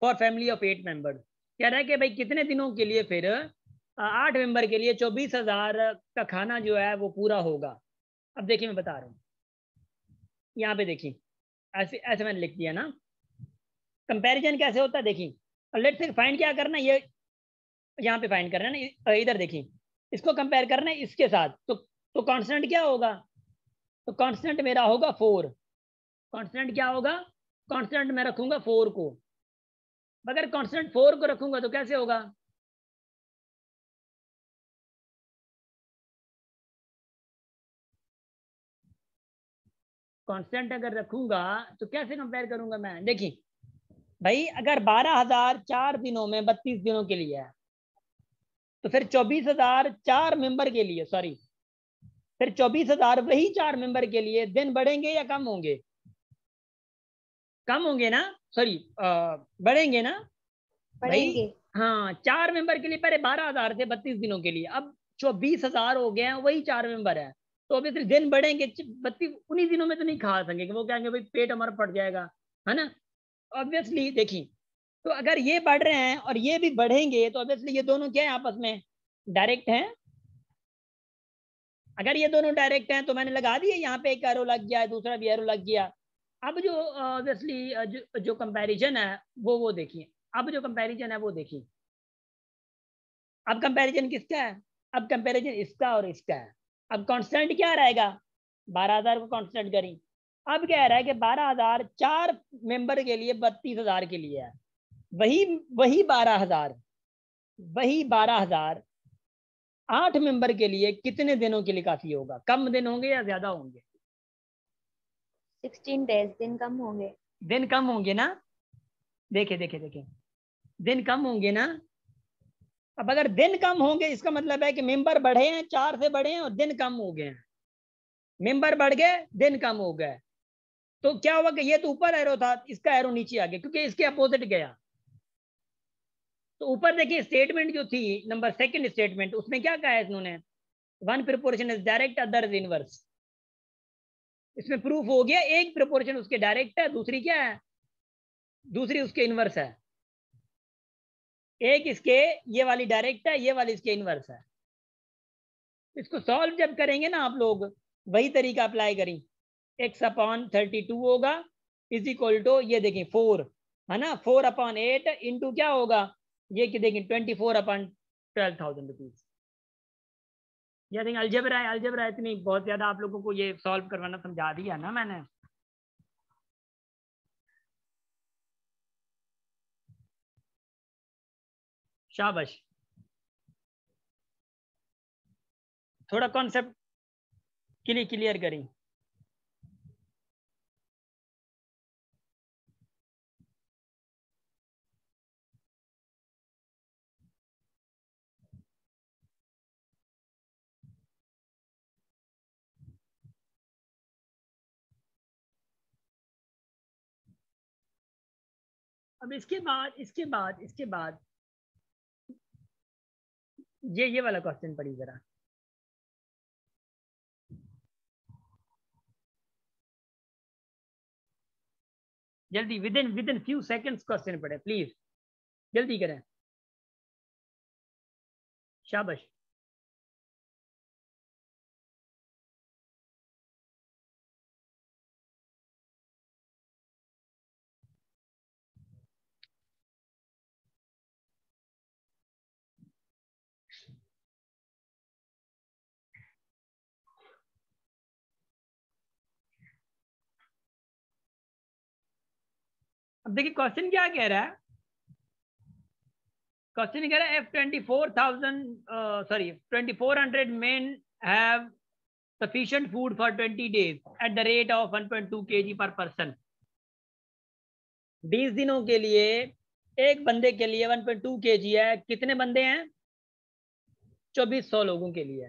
for family of 8 members. कह रहा है कि भाई कितने दिनों के लिए फिर 8 मेंबर के लिए 24,000 का खाना जो है वो पूरा होगा। अब देखिए मैं बता रहा हूँ, यहाँ पे देखिए ऐसे ऐसे मैंने लिख दिया ना। कंपैरिजन कैसे होता है देखिए, लेट्स से फाइंड क्या करना, ये यहाँ पे फाइंड करना है ना, इधर देखिए, इसको कंपेयर करना है इसके साथ, तो कांस्टेंट क्या होगा, तो कांस्टेंट मेरा होगा 4। कांस्टेंट क्या होगा, कांस्टेंट मैं रखूंगा 4 को। अगर कांस्टेंट 4 को रखूंगा तो कैसे होगा, कांस्टेंट अगर रखूंगा तो कैसे कंपेयर करूंगा मैं। देखिए भाई, अगर 12,000 4 दिनों में 32 दिनों के लिए है, तो फिर 24,000 4 मेंबर के लिए, सॉरी, फिर 24,000 वही 4 मेंबर के लिए दिन बढ़ेंगे या कम होंगे, कम होंगे ना, सॉरी बढ़ेंगे ना बढ़ेंगे। भाई। हाँ, 4 मेंबर के लिए पहले 12,000 थे 32 दिनों के लिए, अब 24,000 हो गए हैं, वही 4 मेंबर है, तो ऑब्वियसली दिन बढ़ेंगे। 32 उन्हीं दिनों में तो नहीं खा सकेंगे, वो कहेंगे भाई पेट हमारा फट जाएगा, है ना। ऑब्वियसली देखिए, तो अगर ये बढ़ रहे हैं और ये भी बढ़ेंगे तो ऑब्वियसली ये दोनों क्या है, आपस में डायरेक्ट हैं। अगर ये दोनों डायरेक्ट हैं तो मैंने लगा दिया, यहाँ पे एक एरो लग गया, दूसरा भी एरो लग गया। अब जो ऑब्वियसली जो कंपैरिजन है वो देखिए, अब जो कंपैरिजन है वो देखिए। अब कंपैरिजन किसका है, अब कंपैरिजन इसका और इसका है। अब कांस्टेंट क्या रहेगा, 12,000 को कांस्टेंट करें। अब कह रहा है कि 12,000 4 मेंबर के लिए 32,000 के लिए है, वही 12,000 वही 12,000 8 मेंबर के लिए कितने दिनों के लिए काफी होगा? कम दिन होंगे या ज्यादा होंगे? 16 days, दिन कम होंगे। दिन कम होंगे ना? देखे देखे देखे, दिन कम होंगे ना? अब अगर दिन कम होंगे इसका मतलब है कि मेंबर बढ़े हैं, 4 से बढ़े हैं और दिन कम हो गए हैं। मेंबर बढ़ गए, दिन कम हो गए, तो क्या हुआ कि ये तो ऊपर एरो था, इसका एरो नीचे आ गया क्योंकि इसके अपोजिट गया। तो ऊपर देखिए स्टेटमेंट जो थी नंबर सेकंड स्टेटमेंट, उसमें क्या कहा है इन्होंने? One proportion is direct, other is inverse. इसमें प्रूफ हो गया एक प्रोपोर्शन उसके डायरेक्ट है, दूसरी क्या है? दूसरी उसके इनवर्स है। एक इसके ये वाली डायरेक्ट है, ये वाली इसके इनवर्स है। इसको सॉल्व जब करेंगे ना आप लोग, वही तरीका अप्लाई करें। x/32 होगा इज इक्वल टू, ये देखें 4 है ना, 4/8 इंटू क्या होगा ये कि देखें 24/12,000 रुपीज। ये देखें अलजेब्रा है, अलजेब्रा इतनी बहुत ज्यादा आप लोगों को ये सॉल्व करवाना समझा दिया ना मैंने। शाबाश, थोड़ा कॉन्सेप्ट क्लियर करें। अब इसके बाद ये वाला क्वेश्चन पढ़ी जरा जल्दी, with in few seconds question पढ़े प्लीज, जल्दी करें। शाबाश, अब देखिए क्वेश्चन क्या कह रहा है। क्वेश्चन कह रहा है if 2400 men have sufficient food for 20 days at the rate of 1.2 kg per person। 20 दिनों के लिए एक बंदे के लिए 1.2 kg है, कितने बंदे हैं? 2400 लोगों के लिए।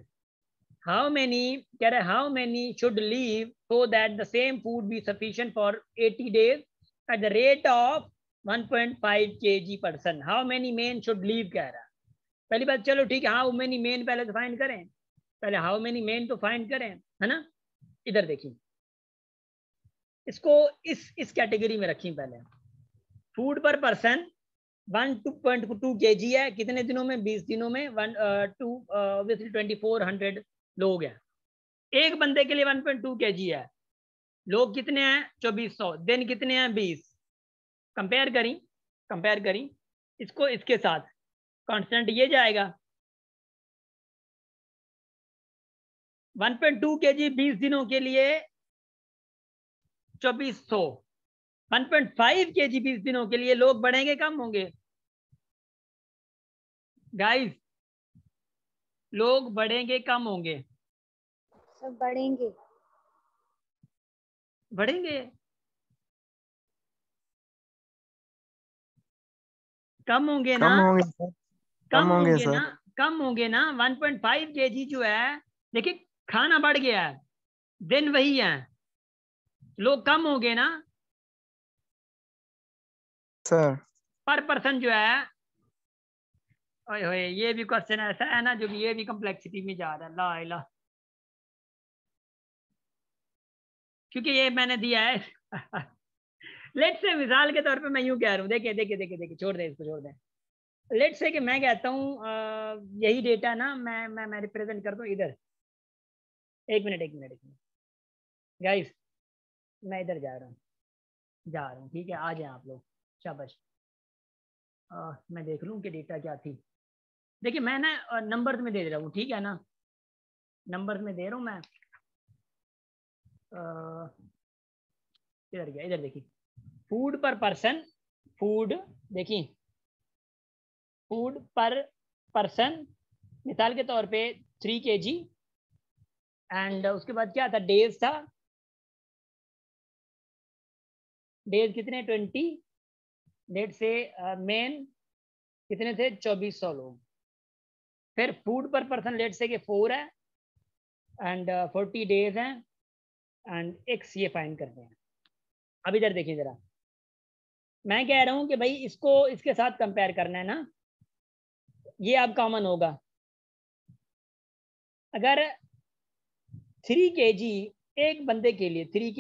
हाउ मेनी, कह रहे how many should leave so that the same food B sufficient for 80 days at the rate of 1.5 kg person। How many main should leave कह रहा है। पहली बात चलो ठीक है, हाउ मेनी मेन पहले तो फाइंड करें, पहले हाउ मेनी मेन तो फाइंड करें, है ना। इधर देखिए, इसको इस कैटेगरी में रखिए। पहले फूड पर पर्सन 1.2 kg है, कितने दिनों में? 20 दिनों में। 2400 लोग हैं, एक बंदे के लिए 1.2 kg है, लोग कितने हैं? 2400, दिन कितने हैं? 20। कंपेयर करी इसको इसके साथ, कांस्टेंट ये जाएगा 1.2 kg 20 दिनों के लिए 2400, 1.5 kg 20 दिनों के लिए लोग बढ़ेंगे कम होंगे? गाइस, लोग बढ़ेंगे कम होंगे? सब बढ़ेंगे। बढ़ेंगे। कम होंगे ना? कम होंगे सर, कम होंगे सर। ना? कम होंगे ना। 1.5 kg जो है, देखिए खाना बढ़ गया है, दिन वही है, लोग कम होंगे ना सर पर पर्सन जो है। ओए होए, ये भी क्वेश्चन ऐसा है ना जो ये भी कम्प्लेक्सिटी में जा रहा है। ला इला, क्योंकि ये मैंने दिया है लेट से मिसाल के तौर पे मैं यूं कह रहा हूँ, देखिए देखिए देखिए देखिए, छोड़ दे इसको, छोड़ दे। लेट से कि मैं कहता हूँ यही डेटा ना मैं रिप्रेजेंट करता हूँ इधर। एक मिनट गाइस, मैं इधर जा रहा हूँ, ठीक है, आ जाए आप लोग। शाबाश, मैं देख लूँ कि डेटा क्या थी। देखिए मैं ना नंबर्स में दे रहा हूँ, ठीक है ना, नंबर्स में दे रहा हूँ मैं। इधर गया, इधर देखिए, फूड पर पर्सन, फूड देखिए, फूड पर पर्सन, मिसाल के तौर पे 3 kg, एंड उसके बाद क्या था, डेज था, डेज कितने 20, डेट से मेन कितने थे 2400 लोग, फिर फूड पर पर्सन लेट से कि 4 है एंड 40 डेज हैं एंड एक्स ये फाइंड करते हैं। अब इधर देखिए जरा, मैं कह रहा हूं कि भाई इसको इसके साथ कंपेयर करना है ना, ये अब कॉमन होगा। अगर 3 kg एक बंदे के लिए, 3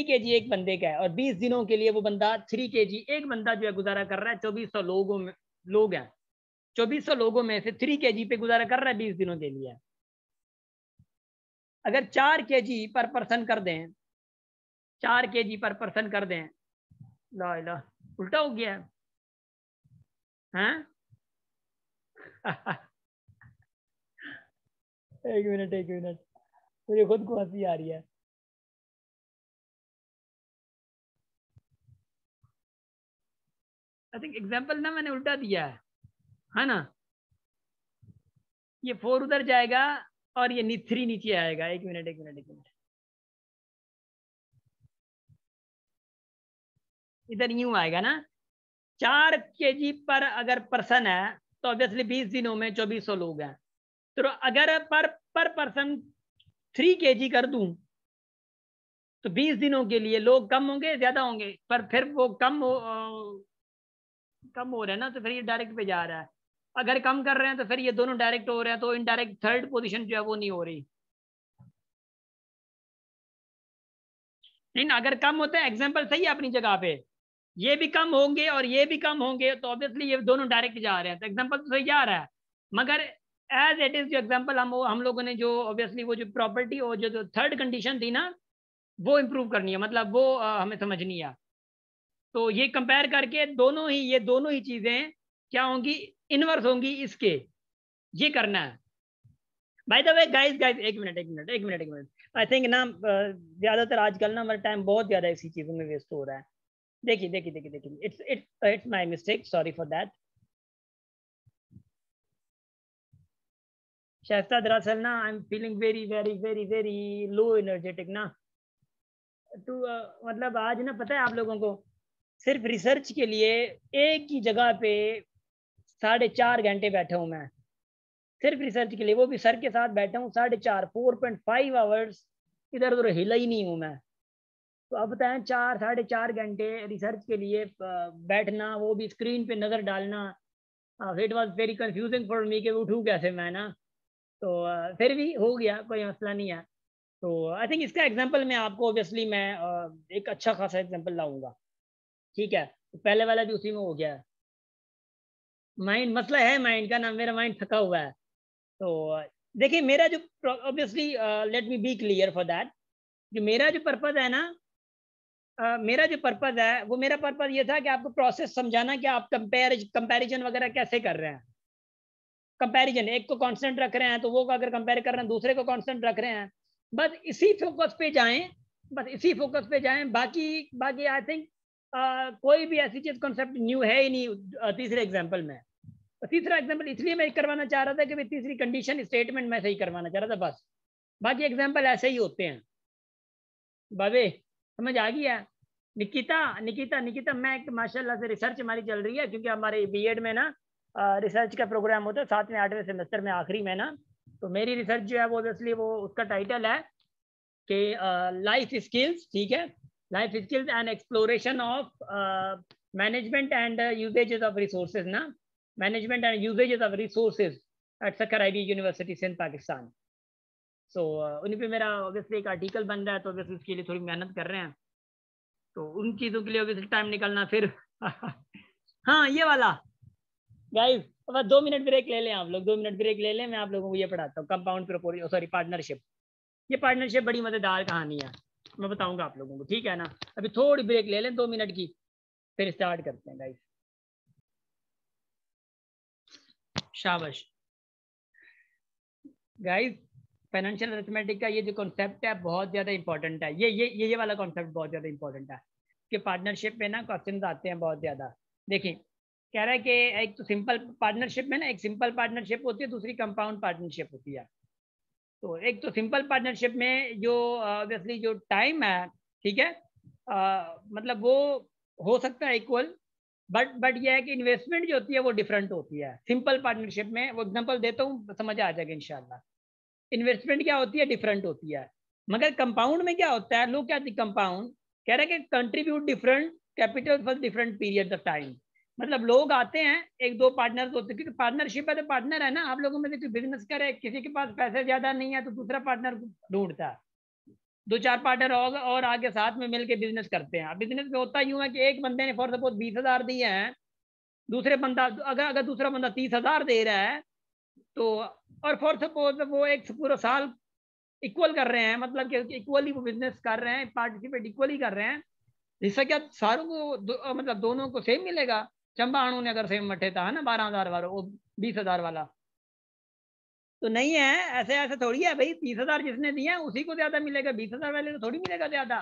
kg एक बंदे का है और 20 दिनों के लिए वो बंदा 3 kg एक बंदा जो है गुजारा कर रहा है, 2400 लोगों में लोग हैं, 2400 लोगों में से 3 kg पे गुजारा कर रहा है 20 दिनों के लिए। अगर 4 kg पर पर्सन कर दें, 4 kg पर पर्सन कर दें, ला ला उल्टा हो गया हैं? एक मिनट मुझे खुद को हंसी आ रही है। आई थिंक एग्जाम्पल ना मैंने उल्टा दिया है ना, ये 4 उधर जाएगा और ये 3 नीचे आएगा। एक मिनट इधर यूं आएगा ना, 4 kg पर अगर पर्सन है तो ऑब्वियसली 20 दिनों में 2400 लोग हैं, तो अगर पर पर्सन 3 kg कर दूं तो 20 दिनों के लिए लोग कम होंगे ज्यादा होंगे, पर फिर वो कम हो रहे हैं ना, तो फिर ये डायरेक्ट पे जा रहा है। अगर कम कर रहे हैं तो फिर ये दोनों डायरेक्ट हो रहे हैं, तो इनडायरेक्ट थर्ड पोजीशन जो है वो नहीं हो रही। नहीं, अगर कम होता है, एग्जांपल सही है अपनी जगह पे, ये भी कम होंगे और ये भी कम होंगे, तो ऑब्वियसली ये दोनों डायरेक्ट जा रहे हैं, तो एग्जांपल तो सही जा रहा है। मगर एज इट इज जो एग्जांपल हम लोगों ने जो ऑब्वियसली वो जो प्रॉपर्टी और जो थर्ड कंडीशन थी ना, वो इम्प्रूव करनी है, मतलब वो हमें समझनी है। तो ये कंपेयर करके ये दोनों ही चीजें क्या होंगी, इनवर्स होंगी इसके, ये करना है। बाय द वे गाइस एक मिनट आई थिंक ना ज्यादातर आजकल ना हमारा टाइम बहुत ज्यादा इसी चीजों में वेस्ट हो रहा है। देखिए it's my mistake, sorry for that. Shaista दरअसल ना I am feeling very low energetic ना, तो मतलब आज ना पता है आप लोगों को, सिर्फ रिसर्च के लिए एक ही जगह पे 4.5 घंटे बैठा हूं मैं, सिर्फ रिसर्च के लिए, वो भी सर के साथ बैठा हूँ 4.5 आवर्स, इधर उधर हिला ही नहीं हूँ मैं। तो अब बताएं 4-4.5 घंटे रिसर्च के लिए बैठना, वो भी स्क्रीन पे नजर डालना, it was very confusing for me कि उठूँ कैसे मैं ना, तो फिर भी हो गया, कोई मसला नहीं है। तो आई थिंक इसका एग्जांपल मैं आपको ऑब्वियसली मैं एक अच्छा खासा एग्जांपल लाऊंगा, ठीक है। तो पहले वाला भी उसी में हो गया, माइंड मसला है माइंड का ना, मेरा माइंड थका हुआ है। तो देखिए मेरा जो obviously let me be clear for that, जो मेरा जो पर्पज है ना, मेरा जो पर्पज है वो मेरा पर्पज ये था कि आपको प्रोसेस समझाना कि आप कंपैरिजन वगैरह कैसे कर रहे हैं। कंपैरिजन, एक को कांस्टेंट रख रहे हैं तो वो अगर कंपेयर कर रहे हैं दूसरे को कांस्टेंट रख रहे हैं, बस इसी फोकस पे जाएं, बाकी आई थिंक कोई भी ऐसी चीज कॉन्सेप्ट न्यू है ही नहीं तीसरे एग्जाम्पल में। तीसरा एग्जाम्पल इसलिए मैं करवाना चाह रहा था कि तीसरी कंडीशन स्टेटमेंट मैं सही करवाना चाह रहा था, बस बाकी एग्जाम्पल ऐसे ही होते हैं। बाबे समझ आ गया? निकिता मैं माशाल्लाह से रिसर्च हमारी चल रही है, क्योंकि हमारे बीएड में ना रिसर्च का प्रोग्राम होता है 7वें 8वें सेमेस्टर में आखिरी में ना, तो मेरी रिसर्च जो है वो ऑब्वियसली वो उसका टाइटल है कि लाइफ स्किल्स, ठीक है, life skills and exploration of management and usages of resources ना, management and usages of resources at Sukkur IB university Sindh Pakistan. So उन्हीं पे मेरा ऑब्वियसली एक आर्टिकल बन रहा है, तो ऑब्वियसली उसके लिए थोड़ी मेहनत कर रहे हैं, तो उन चीज़ों के लिए ऑब्वियसली टाइम निकालना फिर हाँ ये वाला गाइस, अब 2 मिनट ब्रेक ले लें आप लोग, 2 मिनट ब्रेक ले लें, मैं आप लोगों को ये पढ़ाता हूँ कंपाउंड प्रोपोर्शन, सॉरी पार्टनरशिप। ये पार्टनरशिप बड़ी मजेदार कहानी है, मैं बताऊंगा आप लोगों को, ठीक है ना। अभी थोड़ी ब्रेक ले लें 2 मिनट की, फिर स्टार्ट करते हैं गाइस। शाबाश गाइस, फाइनेंशियल अरिथमेटिक का ये जो कॉन्सेप्ट है बहुत ज़्यादा इंपॉर्टेंट है, ये वाला कॉन्सेप्ट बहुत ज़्यादा इंपॉर्टेंट है कि पार्टनरशिप में ना क्वेश्चन आते हैं बहुत ज़्यादा। देखिए कह रहा है कि एक तो सिंपल पार्टनरशिप में ना, एक सिंपल पार्टनरशिप होती है, दूसरी कंपाउंड पार्टनरशिप होती है। तो एक तो सिंपल पार्टनरशिप में जो ऑब्वियसली जो टाइम है, ठीक है, मतलब वो हो सकता है इक्वल, बट ये है कि इन्वेस्टमेंट जो होती है वो डिफरेंट होती है। सिंपल पार्टनरशिप में, वो एग्जांपल देता हूँ, समझ आ जाएगा इंशाल्लाह। इन्वेस्टमेंट क्या होती है, डिफरेंट होती है। मगर कंपाउंड में क्या होता है, लोग क्या कंपाउंड कह रहे हैं कि contribute different capital for different period of time. मतलब लोग आते हैं, एक दो पार्टनर होते हैं, क्योंकि पार्टनरशिप है तो पार्टनर है ना। आप लोगों में से बिजनेस करे, किसी के पास पैसे ज्यादा नहीं है तो दूसरा पार्टनर ढूंढता है, दो चार पार्टनर और आगे साथ में मिलकर बिजनेस करते हैं। बिजनेस में होता यूं है कि एक बंदे ने फॉर सपोज 20,000 दिए हैं, दूसरे बंदा अगर दूसरा बंदा 30,000 दे रहा है, तो और फॉर सपोज वो एक पूरा साल इक्वल कर रहे हैं, मतलब कि इक्वली वो बिजनेस कर रहे हैं, पार्टिसिपेट इक्वली कर रहे हैं। इससे क्या सारों को मतलब दोनों को सेम मिलेगा। चंबा आणु ने अगर सेम मठे था ना 12,000 वाला, वो 20,000 वाला तो नहीं है। ऐसे ऐसे थोड़ी है भाई, 30,000 जिसने दिए हैं उसी को ज्यादा मिलेगा, 20,000 वाले को थोड़ी मिलेगा ज्यादा।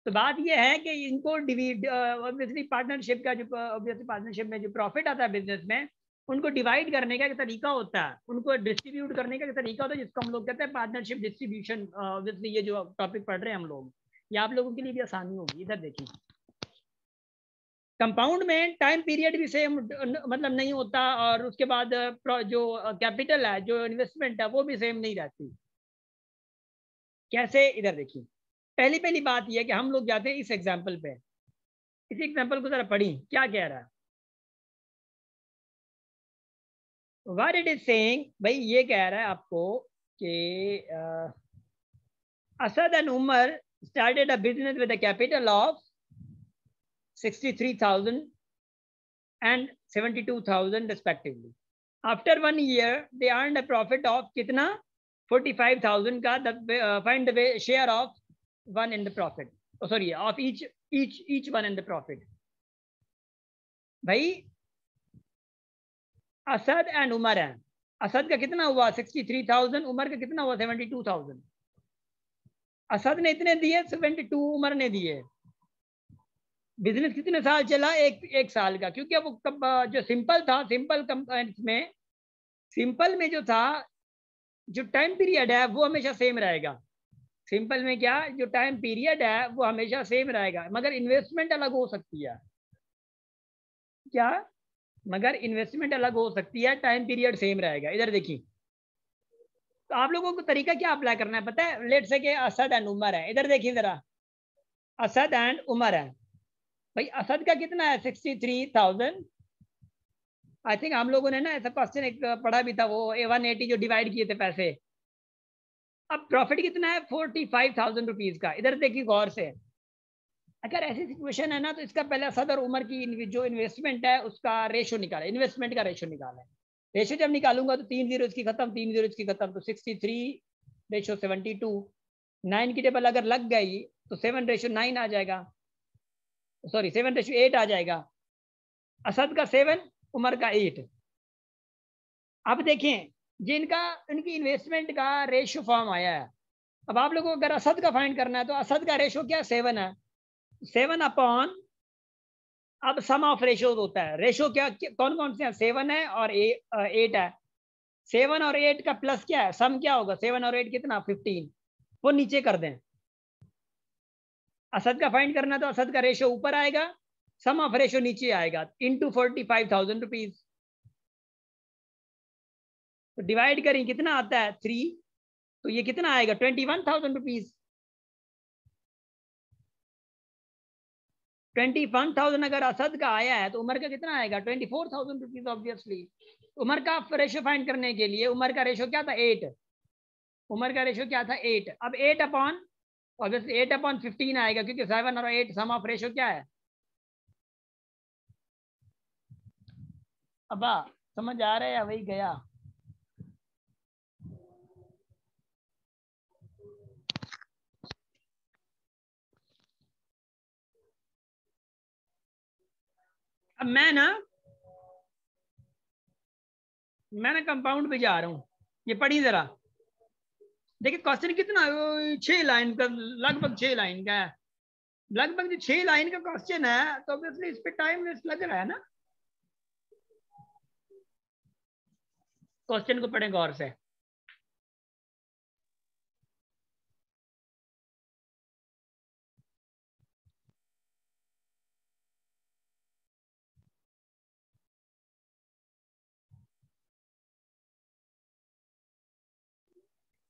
तो बात यह है कि इनको डिवीड ऑब्वियसली पार्टनरशिप का जो ऑब्वियसली पार्टनरशिप में जो प्रॉफिट आता है बिजनेस में, उनको डिवाइड करने का एक तरीका होता है, उनको डिस्ट्रीब्यूट करने का एक तरीका होता है, जिसको हम लोग कहते हैं पार्टनरशिप डिस्ट्रीब्यूशन। ऑब्वियसली ये जो टॉपिक पढ़ रहे हैं हम लोग, ये आप लोगों के लिए भी आसानी होगी। इधर देखिए, कंपाउंड में टाइम पीरियड भी सेम मतलब नहीं होता, और उसके बाद जो कैपिटल है, जो इन्वेस्टमेंट है, वो भी सेम नहीं रहती। कैसे, इधर देखिए। पहली बात यह है कि हम लोग जाते हैं इस एग्जाम्पल पे, इस एग्जाम्पल को जरा पढ़ी क्या कह रहा है। व्हाट इट इज सेइंग, भाई ये कह रहा है आपको कि Asad and Umar started a business with a capital of 63,000 and 72,000 respectively. After 1 year, they earned a profit of कितना 45,000 का. Find the share of one in the profit. Oh, sorry, of each one in the profit. भाई Asad and Umar है, असद का कितना हुआ 63,000, उमर का कितना हुआ 72,000। असद ने इतने दिए, 72 उमर ने दिए। बिजनेस कितने साल चला, एक साल का। क्योंकि वो जो सिंपल था, सिंपल में जो था, जो टाइम पीरियड है वो हमेशा सेम रहेगा। सिंपल में क्या, जो टाइम पीरियड है वो हमेशा सेम रहेगा, मगर इन्वेस्टमेंट अलग हो सकती है। क्या, मगर इन्वेस्टमेंट अलग हो सकती है, टाइम पीरियड सेम रहेगा। इधर देखिए, तो आप लोगों को तरीका क्या अप्लाई करना है पता है। लेट से के असद एंड उमर है, इधर देखिए जरा, असद एंड उमर है। भाई असद का कितना है 63,000। आई थिंक हम लोगों ने ना ऐसा क्वेश्चन एक पढ़ा भी था, वो 180 जो डिवाइड किए थे पैसे। अब प्रॉफिट कितना है 45,000 रुपीज का। इधर देखिए गौर से, अगर ऐसी सिचुएशन है ना, तो इसका पहले असद और उमर की जो इन्वेस्टमेंट है उसका रेशो निकाले, इन्वेस्टमेंट का रेशो निकाले। रेशो जब निकालूंगा तो 3 जीरो इसकी खत्म, 3 जीरो इसकी खत्म, तो 63 रेशो 72। 9 की टेबल अगर लग गई तो 7 रेशो 9 आ जाएगा, सॉरी 7 रेशो 8 आ जाएगा। असद का 7, उमर का 8। अब देखें जिनका उनकी इन्वेस्टमेंट का रेशो फॉर्म आया है। अब आप लोगों को अगर असद का फाइंड करना है तो असद का रेशो क्या 7 है, 7 अपॉन, अब सम ऑफ रेशो होता है। रेशो क्या कौन कौन से हैं, 7 है और 8 है। 7 और 8 का प्लस क्या है, सम क्या होगा, 7 और 8 कितना 15, वो नीचे कर दें। असद का फाइंड करना तो असद का रेशो ऊपर आएगा, सम ऑफ रेशो नीचे आएगा, इनटू 45,000 रुपीज। तो डिवाइड करें कितना आता है 3, तो ये कितना आएगा 21,000 रुपीज। 21,000 अगर असद का आया है तो उमर का कितना आएगा 24,000 रुपीज। ऑब्वियसली उमर का रेशो फाइंड करने के लिए, उमर का रेशो क्या था 8, उमर का रेशो क्या था 8। अब 8 अपॉन, ऑब्वियसली 8 अपॉन 15 आएगा, क्योंकि 7 और 8 सम ऑफ रेशो क्या है। अब्बा समझ आ रहा है या वही गया। अब मैं ना कंपाउंड पे जा रहा हूं, ये पढ़ी जरा। देखिए क्वेश्चन कितना 6 लाइन का, लगभग 6 लाइन का है। लगभग जो 6 लाइन का क्वेश्चन है तो ऑब्वियसली इस पे टाइम वेस्ट लग रहा है ना। क्वेश्चन को पढ़ें गौर से।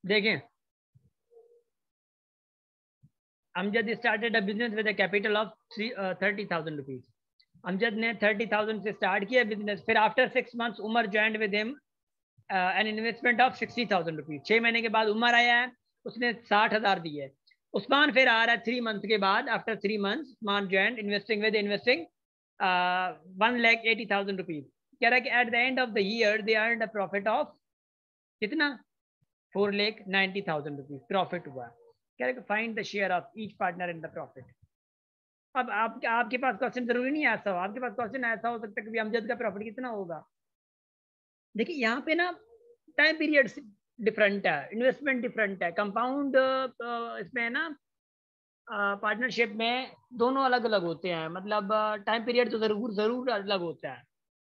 देखें, Amjad started a business with a capital of 30,000 rupees. Amjad ने 30,000 से स्टार्ट किया बिजनेस। फिर after 6 months Umar joined with him an investment of 60,000 rupees. 6 महीने के बाद उमर आया है, उसने 60,000 दिए। उस्मान फिर आ रहा है 3 मंथ के बाद, after 3 months Usman joined investing 1,80,000 rupees. कह रहा है कि at the end of the year they earned a profit of कितना, 4,90,000 रुपीज प्रॉफिट हुआ। कह रहे find the share of each partner in the profit. अब आपके पास क्वेश्चन जरूरी नहीं ऐसा हो, आपके पास क्वेश्चन ऐसा हो सकता है कि अमजद का प्रॉफिट कितना होगा। देखिए यहाँ पे ना टाइम पीरियड डिफरेंट है, इन्वेस्टमेंट डिफरेंट है, कंपाउंड इसमें है ना पार्टनरशिप में दोनों अलग अलग होते हैं। मतलब टाइम पीरियड तो जरूर अलग होता है।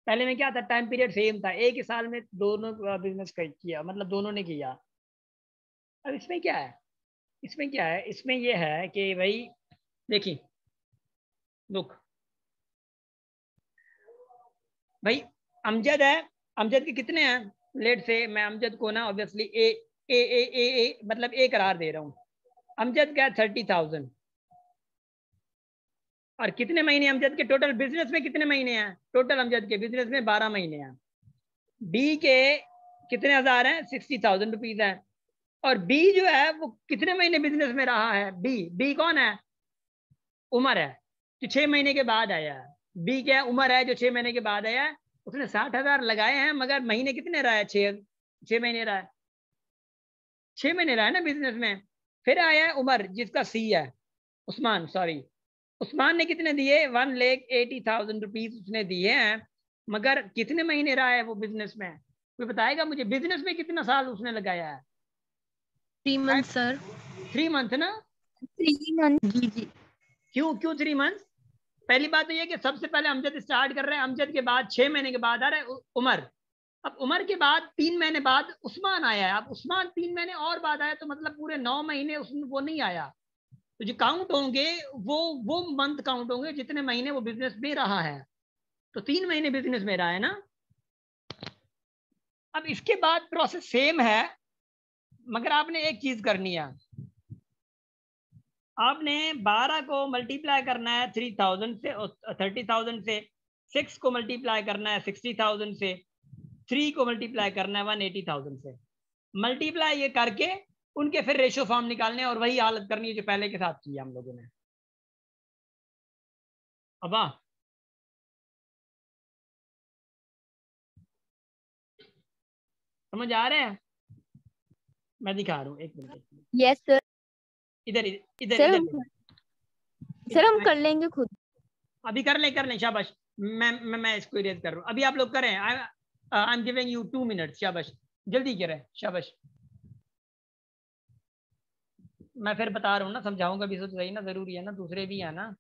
पहले में क्या था, टाइम पीरियड सेम था, एक ही साल में दोनों बिजनेस किया, मतलब दोनों ने किया। अब इसमें क्या है, इसमें ये है कि भाई देखिए, लुक भाई, अमजद है, अमजद के कितने हैं, लेट से मैं अमजद को ना ऑब्वियसली ए मतलब ए करार दे रहा हूँ। अमजद का 30,000 और कितने महीने अमजद के टोटल बिजनेस में कितने महीने हैं, टोटल अमजद के बिजनेस में 12 महीने हैं। बी के कितने हजार हैं, 60,000 रुपीज है। और बी जो है वो कितने महीने बिजनेस में रहा है, बी कौन है, उमर है, जो 6 महीने के बाद आया है। बी क्या है, उमर है जो 6 महीने के बाद आया है। उसने 60,000 लगाए हैं, मगर महीने कितने रहा है, 6 महीने रहा है, 6 महीने रहा है ना बिजनेस में। फिर आया है उमर जिसका सी है, उस्मान सॉरी, उस्मान ने कितने दिए, 1,80,000 रुपीज उसने दिए हैं, मगर कितने महीने रहा है वो बिजनेस में, कोई बताएगा मुझे, बिजनेस में कितना साल उसने लगाया है। 3 मंथ सर। 3 मंथ ना, 3 मंथ। जी जी। क्यों 3 मंथ। पहली बात तो ये कि सबसे पहले अमजद स्टार्ट कर रहे हैं, अमजद के बाद 6 महीने के बाद आ रहा है उमर। अब उमर के बाद 3 महीने बाद उस्मान आया है। अब उस्मान 3 महीने और बाद आया, तो मतलब पूरे 9 महीने उसमें वो नहीं आया। तो जो काउंट होंगे वो मंथ काउंट होंगे जितने महीने वो बिजनेस में रहा है। तो 3 महीने बिजनेस में रहा है ना। अब इसके बाद प्रोसेस सेम है, मगर आपने एक चीज करनी है, आपने 12 को मल्टीप्लाई करना है 3,000 से, 30,000 से। 6 को मल्टीप्लाई करना है 60,000 से। 3 को मल्टीप्लाई करना है 180,000 से। मल्टीप्लाई ये करके उनके फिर रेशो फॉर्म निकालने और वही हालत करनी है जो पहले के साथ की हम लोगों ने। अब समझ आ रहे हैं, मैं दिखा रहा हूँ, एक मिनट। Yes sir. इधर इधर सर इधर सर हम कर लेंगे खुद। अभी कर लें शाबाश। मैं इसको इरेज कर रहा हूँ, अभी आप लोग करें। I am giving you 2 minutes, शाबाश जल्दी करें, शाबाश। मैं फिर बता रहा हूँ ना, समझाऊंगा भी तो सही ना, जरूरी है ना, दूसरे भी है ना।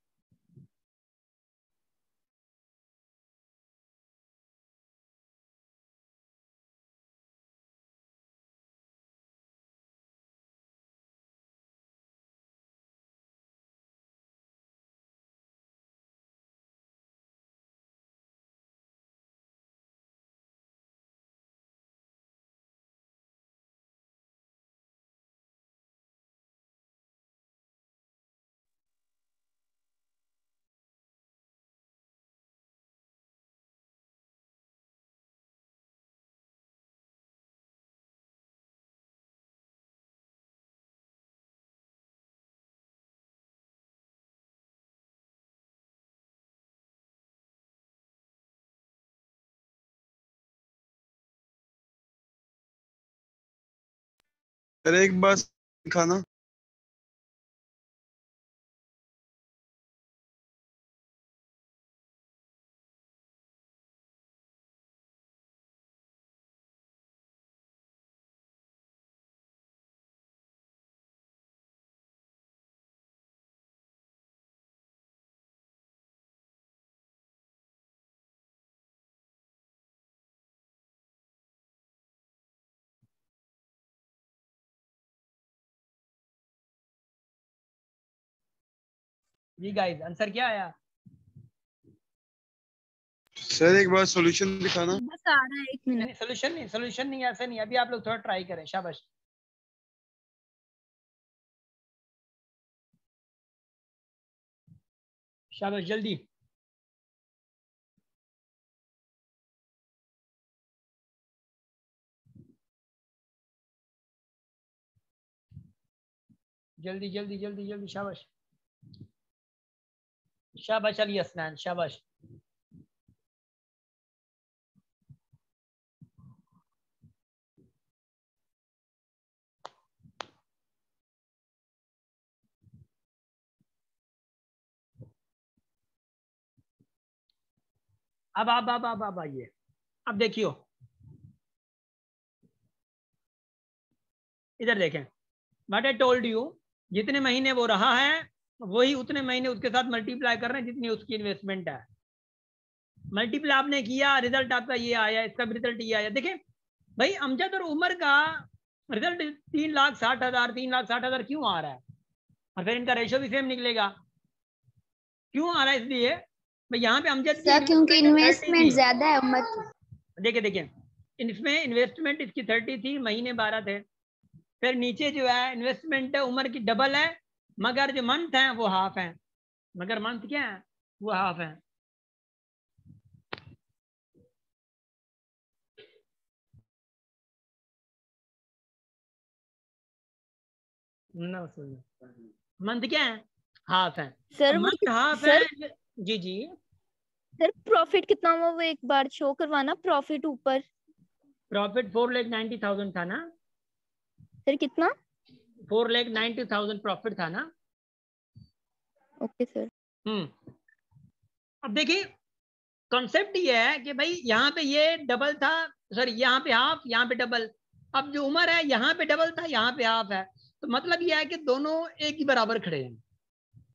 अरे एक बात दिखाना। जी गाइस आंसर क्या आया? सर एक बार सॉल्यूशन दिखाना। बस आ रहा है, 1 मिनट। नहीं सोल्यूशन नहीं ऐसे नहीं, अभी आप लोग थोड़ा ट्राई करें। शाबाश शाबाश जल्दी। जल्दी जल्दी जल्दी जल्दी शाबाश शाबाश अली असनान शाबाश। अब आइए। अब देखियो इधर देखें, व्हाट आई टोल्ड यू, जितने महीने वो रहा है वही उतने महीने उसके साथ मल्टीप्लाई कर रहे हैं जितनी उसकी इन्वेस्टमेंट है। मल्टीप्लाई आपने किया, रिजल्ट आपका ये आया, इसका भी रिजल्ट ये आया। देखें भाई अमजद और उमर का रिजल्ट 3,60,000 3,60,000 क्यों आ रहा है? और फिर इनका रेशो भी सेम निकलेगा। क्यों आ रहा है? इसलिए भाई यहाँ पे अमजद सर क्योंकि इन्वेस्टमेंट ज्यादा है उमर। देखिए इसमें इन्वेस्टमेंट इसकी 30 थी, महीने 12 थे। फिर नीचे जो है इन्वेस्टमेंट है उम्र की डबल है, मगर जो मंथ है वो हाफ है। मगर मंथ क्या है? वो हाफ है। मंथ क्या है? हाफ है। सर मंथ हाफ सर है। जी जी सर प्रॉफिट कितना हुआ वो एक बार शो करवाना, प्रॉफिट ऊपर। प्रॉफिट 4,90,000 था ना सर कितना? 4,90,000 प्रॉफिट था ना। Okay sir. अब देखिए कॉन्सेप्ट ये है कि भाई यहाँ पे ये डबल था, सॉरी यहाँ पे हाफ, यहाँ पे डबल। अब जो उम्र है यहाँ पे डबल था, यहाँ पे हाफ है, तो मतलब ये है कि दोनों एक ही बराबर खड़े हैं।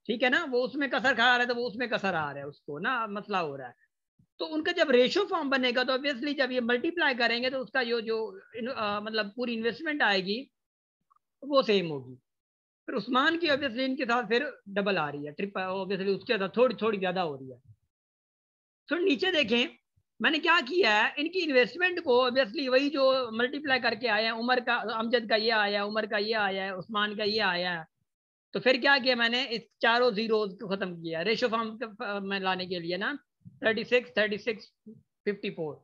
ठीक है ना, वो उसमें कसर खा रहा है तो वो उसमें कसर आ रहा है, उसको ना मसला हो रहा है। तो उनका जब रेशो फॉर्म बनेगा तो ऑब्वियसली जब ये मल्टीप्लाई करेंगे तो उसका जो मतलब पूरी इन्वेस्टमेंट आएगी वो सेम होगी। फिर उस्मान की ऑब्वियसली इनके साथ फिर डबल आ रही है, ट्रिपल, ऑब्वियसली उसके साथ थोड़ी थोड़ी ज्यादा हो रही है। तो नीचे देखें मैंने क्या किया है, इनकी इन्वेस्टमेंट को ऑब्वियसली वही जो मल्टीप्लाई करके आए हैं, उमर का, अमजद का ये आया, उमर का ये आया है, उस्मान का ये आया है। तो फिर क्या किया मैंने, इस चारों जीरोज को खत्म किया रेशो फॉर्म में लाने के लिए ना। 36 36 54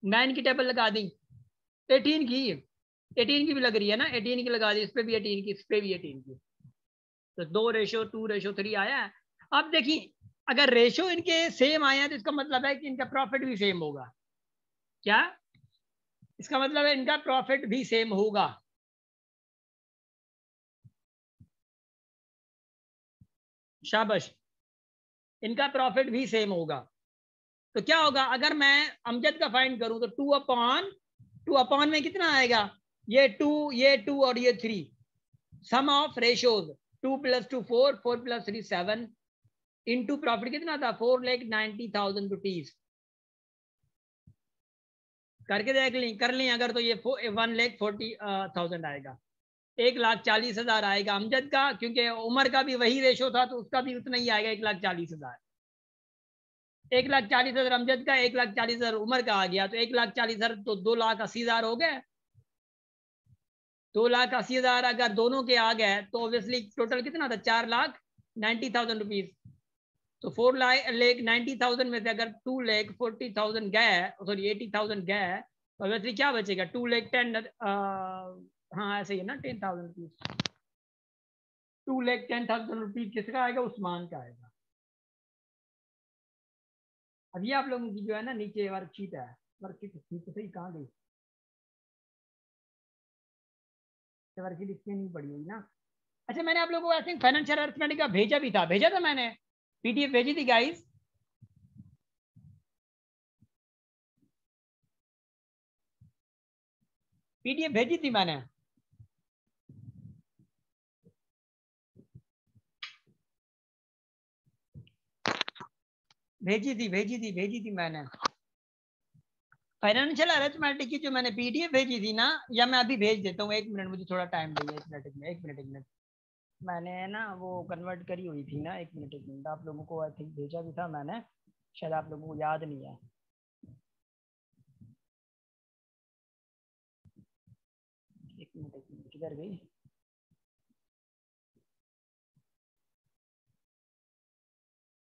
9 की टेबल लगा दी, 18 की भी लग रही है ना, 18 की लगा दी, इस पे भी 18 की, इस पे भी 18 की। तो 2:2:3 आया है। अब देखिए अगर रेशो इनके सेम आए हैं तो इसका मतलब है कि इनका प्रॉफिट भी सेम होगा। क्या इसका मतलब है? इनका प्रॉफिट भी सेम होगा। शाबाश, इनका प्रॉफिट भी सेम होगा। तो क्या होगा अगर मैं अमजद का फाइंड करूं तो 2/2 में कितना आएगा? ये 2 और ये 3, सम ऑफ रेशोज 2 + 2 4 4 + 3 7 इनटू प्रॉफिट कितना था? 4,90,000 रुपीज। करके देख ली, कर ली अगर तो ये 1,40,000 आएगा, 1,40,000 आएगा अमजद का, क्योंकि उमर का भी वही रेशो था तो उसका भी उतना ही आएगा, 1,40,000। 1,40,000 अमजद का, 1,40,000 उमर का आ गया, तो 1,40,000 तो 2,80,000 हो गए। 2,80,000 अगर दोनों के आ गए तो ऑब्वियसली टोटल कितना था? 4,90,000 रुपीज। तो 4,90,000 में से अगर 2,40,000 गए, सॉरी 80,000 गए, तो ऑब्वियसली क्या बचेगा? 2,10,000, हाँ ऐसे ही है ना, 10,000 रुपीज। 2,10,000 रुपीज किसका आएगा? उस्मान का आएगा। अब ये आप लोगों की जो है ना नीचे वर्कशीट है, वर्कशीट नीचे से ही कहाँ गई? वर्कशीट इसमें नहीं पड़ी हुई ना। अच्छा मैंने आप लोगों को आई थिंक फाइनेंशियल अरेंजमेंट का भेजा था मैंने, पीडीएफ भेजी थी गाइस। पीडीएफ भेजी थी मैंने। भेजी थी मैंने फाइनेंशियल अरेंजमेंट की जो मैंने पीडीएफ भेजी थी ना, या मैं अभी भेज देता हूँ, 1 मिनट मुझे थोड़ा टाइम चाहिए, 1 मिनट। मैंने ना वो कन्वर्ट करी हुई थी ना, एक मिनट आप लोगों को आई थिंक भेजा भी था मैंने, शायद आप लोगों को याद नहीं है। एक मिनट किधर गई?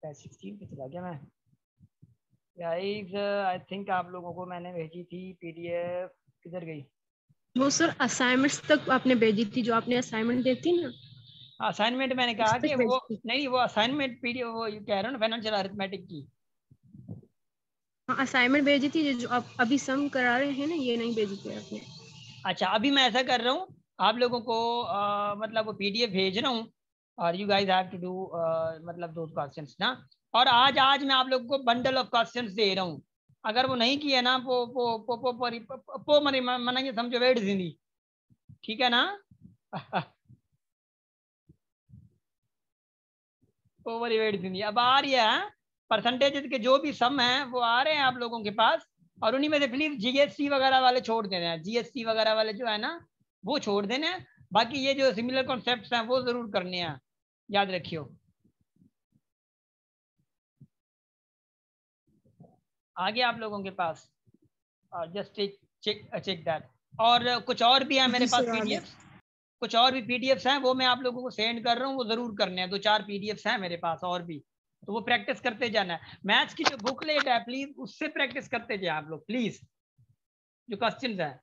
पेज 16 पे चला गया मैं। गाइस आई थिंक आप लोगों को मैंने भेजी थी पीडीएफ, किधर गई? वो सर असाइनमेंट्स तक आपने भेजी थी, जो आपने असाइनमेंट दी थी ना। असाइनमेंट मैंने कहा उस तक कि भेजी वो थी। नहीं, वो असाइनमेंट पीडीएफ वो कह रहा हूँ ना, फाइनेंशियल अरिथमेटिक की। हाँ असाइनमेंट भेजी थी, जो आप अभी सम करा रहे हैं ना, ये नहीं भेजी थी आपने। अच्छा अभी मैं ऐसा कर रहा हूँ, आप लोगों को मतलब वो पीडीएफ भेज रहा हूँ, और you guys have to do मतलब दो क्वेश्चंस ना। और आज मैं आप लोगों को बंडल ऑफ क्वेश्चंस दे रहा हूँ, अगर वो नहीं किए ना पो मरी मनाएंगे समझो वेट जिंदी, ठीक है ना? पो मरी वेट जिंदी अब आ रही है, परसेंटेज के जो भी सम है वो आ रहे हैं आप लोगों के पास, और उन्हीं में से प्लीज जीएसटी वगैरह वाले छोड़ देना है, जीएसटी वगैरह वाले जो है ना वो छोड़ देना है, बाकी ये जो सिमिलर कॉन्सेप्ट्स हैं वो जरूर करने हैं, याद रखियो। आगे आप लोगों के पास जस्ट चेक दैट। और कुछ और भी है मेरे पास पीडीएफ, कुछ और भी पीडीएफ्स हैं वो मैं आप लोगों को सेंड कर रहा हूँ, वो जरूर करने हैं, 2-4 पीडीएफ्स हैं मेरे पास और भी, तो वो प्रैक्टिस करते जाना है। मैथ्स की जो बुकलेट है प्लीज उससे प्रैक्टिस करते जाए आप लोग, प्लीज जो क्वेश्चंस हैं।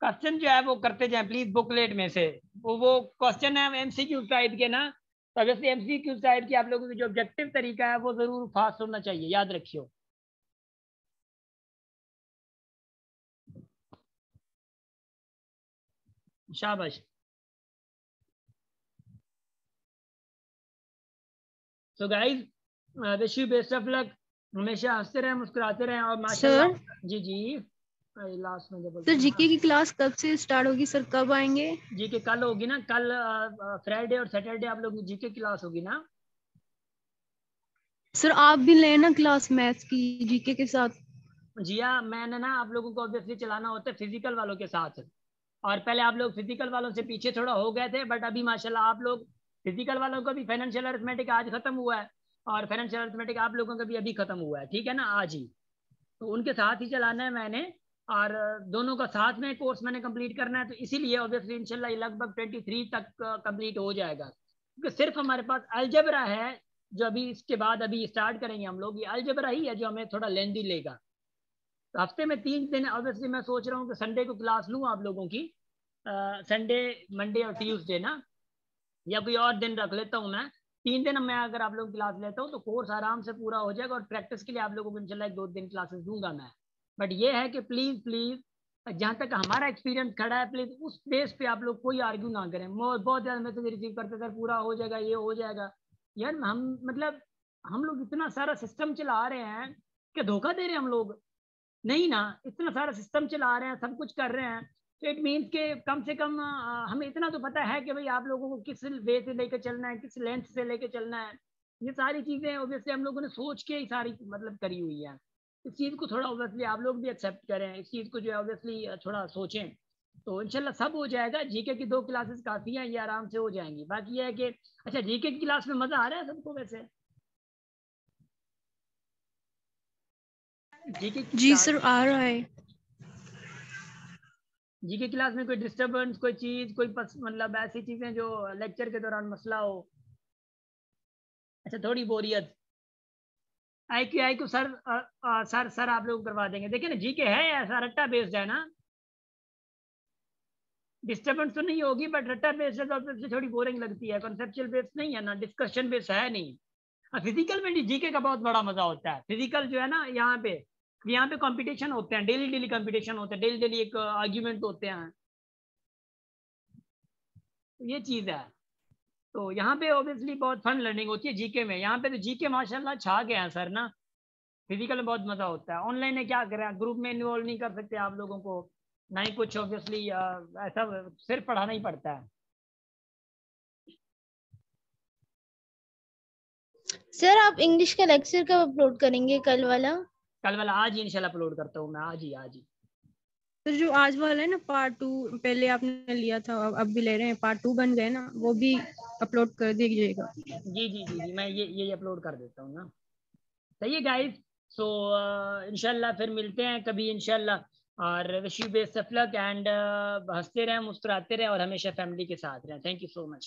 क्वेश्चन जो है वो करते जाए प्लीज बुकलेट में से, वो क्वेश्चन है एमसीक्यू टाइप के ना, तो ऑब्वियसली एमसीक्यू टाइप की आप लोगों की जो ऑब्जेक्टिव तरीका है वो जरूर फास्ट होना चाहिए, याद रखियो। शाबाश। So guys wish you best of luck, हमेशा हंसते रहें मुस्कुराते रहें, और माशाल्लाह। जी जी लास्ट में जब सर जीके की क्लास कब से स्टार्ट होगी सर, कब आएंगे? जीके कल होगी ना, कल फ्राइडे और सैटरडे आप लोग जीके क्लास होगी ना। सर आप भी लेना क्लास मैथ्स की जीके के साथ। जी हाँ, मैंने ना आप लोगों को ऑब्वियसली चलाना होता है फिजिकल वालों के साथ, और पहले आप लोग फिजिकल वालों से पीछे थोड़ा हो गए थे, बट अभी माशाल्लाह आप लोग फिजिकल वालों का भी फाइनेंशियल अरिथमेटिक आज खत्म हुआ है, और फाइनेंशियल अरिथमेटिक आप लोगों का भी अभी खत्म हुआ है, ठीक है ना, आज ही, तो उनके साथ ही चलाना है मैंने, और दोनों का साथ में कोर्स मैंने कंप्लीट करना है, तो इसीलिए ऑब्वियसली इंशाल्लाह ये लगभग 23 तक कंप्लीट हो जाएगा, क्योंकि सिर्फ हमारे पास अलजबरा है जो अभी इसके बाद अभी स्टार्ट करेंगे हम लोग, ये अलजबरा ही है जो हमें थोड़ा लेंदी लेगा। तो हफ्ते में 3 दिन ऑब्वियसली मैं सोच रहा हूँ कि संडे को क्लास लूँ आप लोगों की, संडे मंडे और ट्यूसडे ना, या कोई और दिन रख लेता हूँ मैं, 3 दिन मैं अगर आप लोग क्लास लेता हूँ तो कोर्स आराम से पूरा हो जाएगा, और प्रैक्टिस के लिए आप लोगों को इंशाल्लाह 1-2 दिन क्लासेस दूंगा मैं। बट ये है कि प्लीज प्लीज जहाँ तक हमारा एक्सपीरियंस खड़ा है, प्लीज उस बेस पे आप लोग कोई आर्ग्यू ना करें। बहुत ज़्यादा मैसेज रिसीव करते सर पूरा हो जाएगा, ये हो जाएगा, यार हम मतलब हम लोग इतना सारा सिस्टम चला रहे हैं कि धोखा दे रहे हैं हम लोग, नहीं ना, इतना सारा सिस्टम चला रहे हैं, सब कुछ कर रहे हैं, तो इट मीन्स के कम से कम हमें इतना तो पता है कि भाई आप लोगों को किस वे से लेकर चलना है, किस लेंथ से लेकर चलना है, ये सारी चीज़ें ऑब्वियसली हम लोगों ने सोच के ही सारी मतलब करी हुई है। इस चीज़ को थोड़ा ऑब्वियसली आप लोग भी एक्सेप्ट करें, इस चीज़ को जो है ऑब्वियसली थोड़ा सोचें, तो इंशाल्लाह सब हो जाएगा। जीके की 2 क्लासेस काफ़ी हैं, ये आराम से हो जाएंगी। बाकी ये है कि अच्छा जीके की क्लास में मज़ा आ रहा है सबको वैसे? जीके जी सर आ रहा है। जीके क्लास में कोई डिस्टरबेंस, कोई चीज, कोई मतलब ऐसी चीजें जो लेक्चर के दौरान मसला हो? अच्छा थोड़ी बोरियत, आई क्यू सर सर आप लोग करवा देंगे। देखिए ना जीके है ऐसा रट्टा बेस्ड है ना, डिस्टरबेंस तो नहीं होगी, बट रट्टा बेस्ड है तो थोड़ी बोरिंग लगती है, कॉन्सेप्चुअल बेस्ड नहीं है ना, डिस्कशन बेस्ड है नहीं। फिजिकल में जीके का बहुत बड़ा मजा होता है, फिजिकल जो है ना यहाँ पे कंपटीशन होते हैं, डेली कंपटीशन होते हैं, डेली एक आर्ग्यूमेंट होते हैं, ये चीज है। तो यहाँ पे ऑब्वियसली बहुत फन लर्निंग होती है जीके में, यहाँ पे तो जीके माशाल्लाह छा गए हैं सर ना, फिजिकल में बहुत मजा होता है। ऑनलाइन में क्या करें, ग्रुप में इन्वॉल्व नहीं कर सकते आप लोगों को, ना ही कुछ ऑब्वियसली ऐसा सिर्फ पढ़ाना ही पड़ता है। सर आप इंग्लिश का लेक्चर कब अपलोड करेंगे, कल वाला? कल वाला आज ही इंशाल्लाह अपलोड करता हूँ मैं, आज ही। तो जो आज वाला है ना पार्ट 2, पहले आपने लिया था अब भी ले रहे हैं, पार्ट 2 बन गए ना, वो भी अपलोड कर दीजिएगा। जी मैं ये अपलोड कर देता हूँ ना। सही है गाइस, सो इंशाल्लाह फिर मिलते हैं कभी इंशाल्लाह, और wish you best of luck and हंसते रहें, मुस्कुराते रहें और हमेशा फैमिली के साथ रहें। Thank you so much.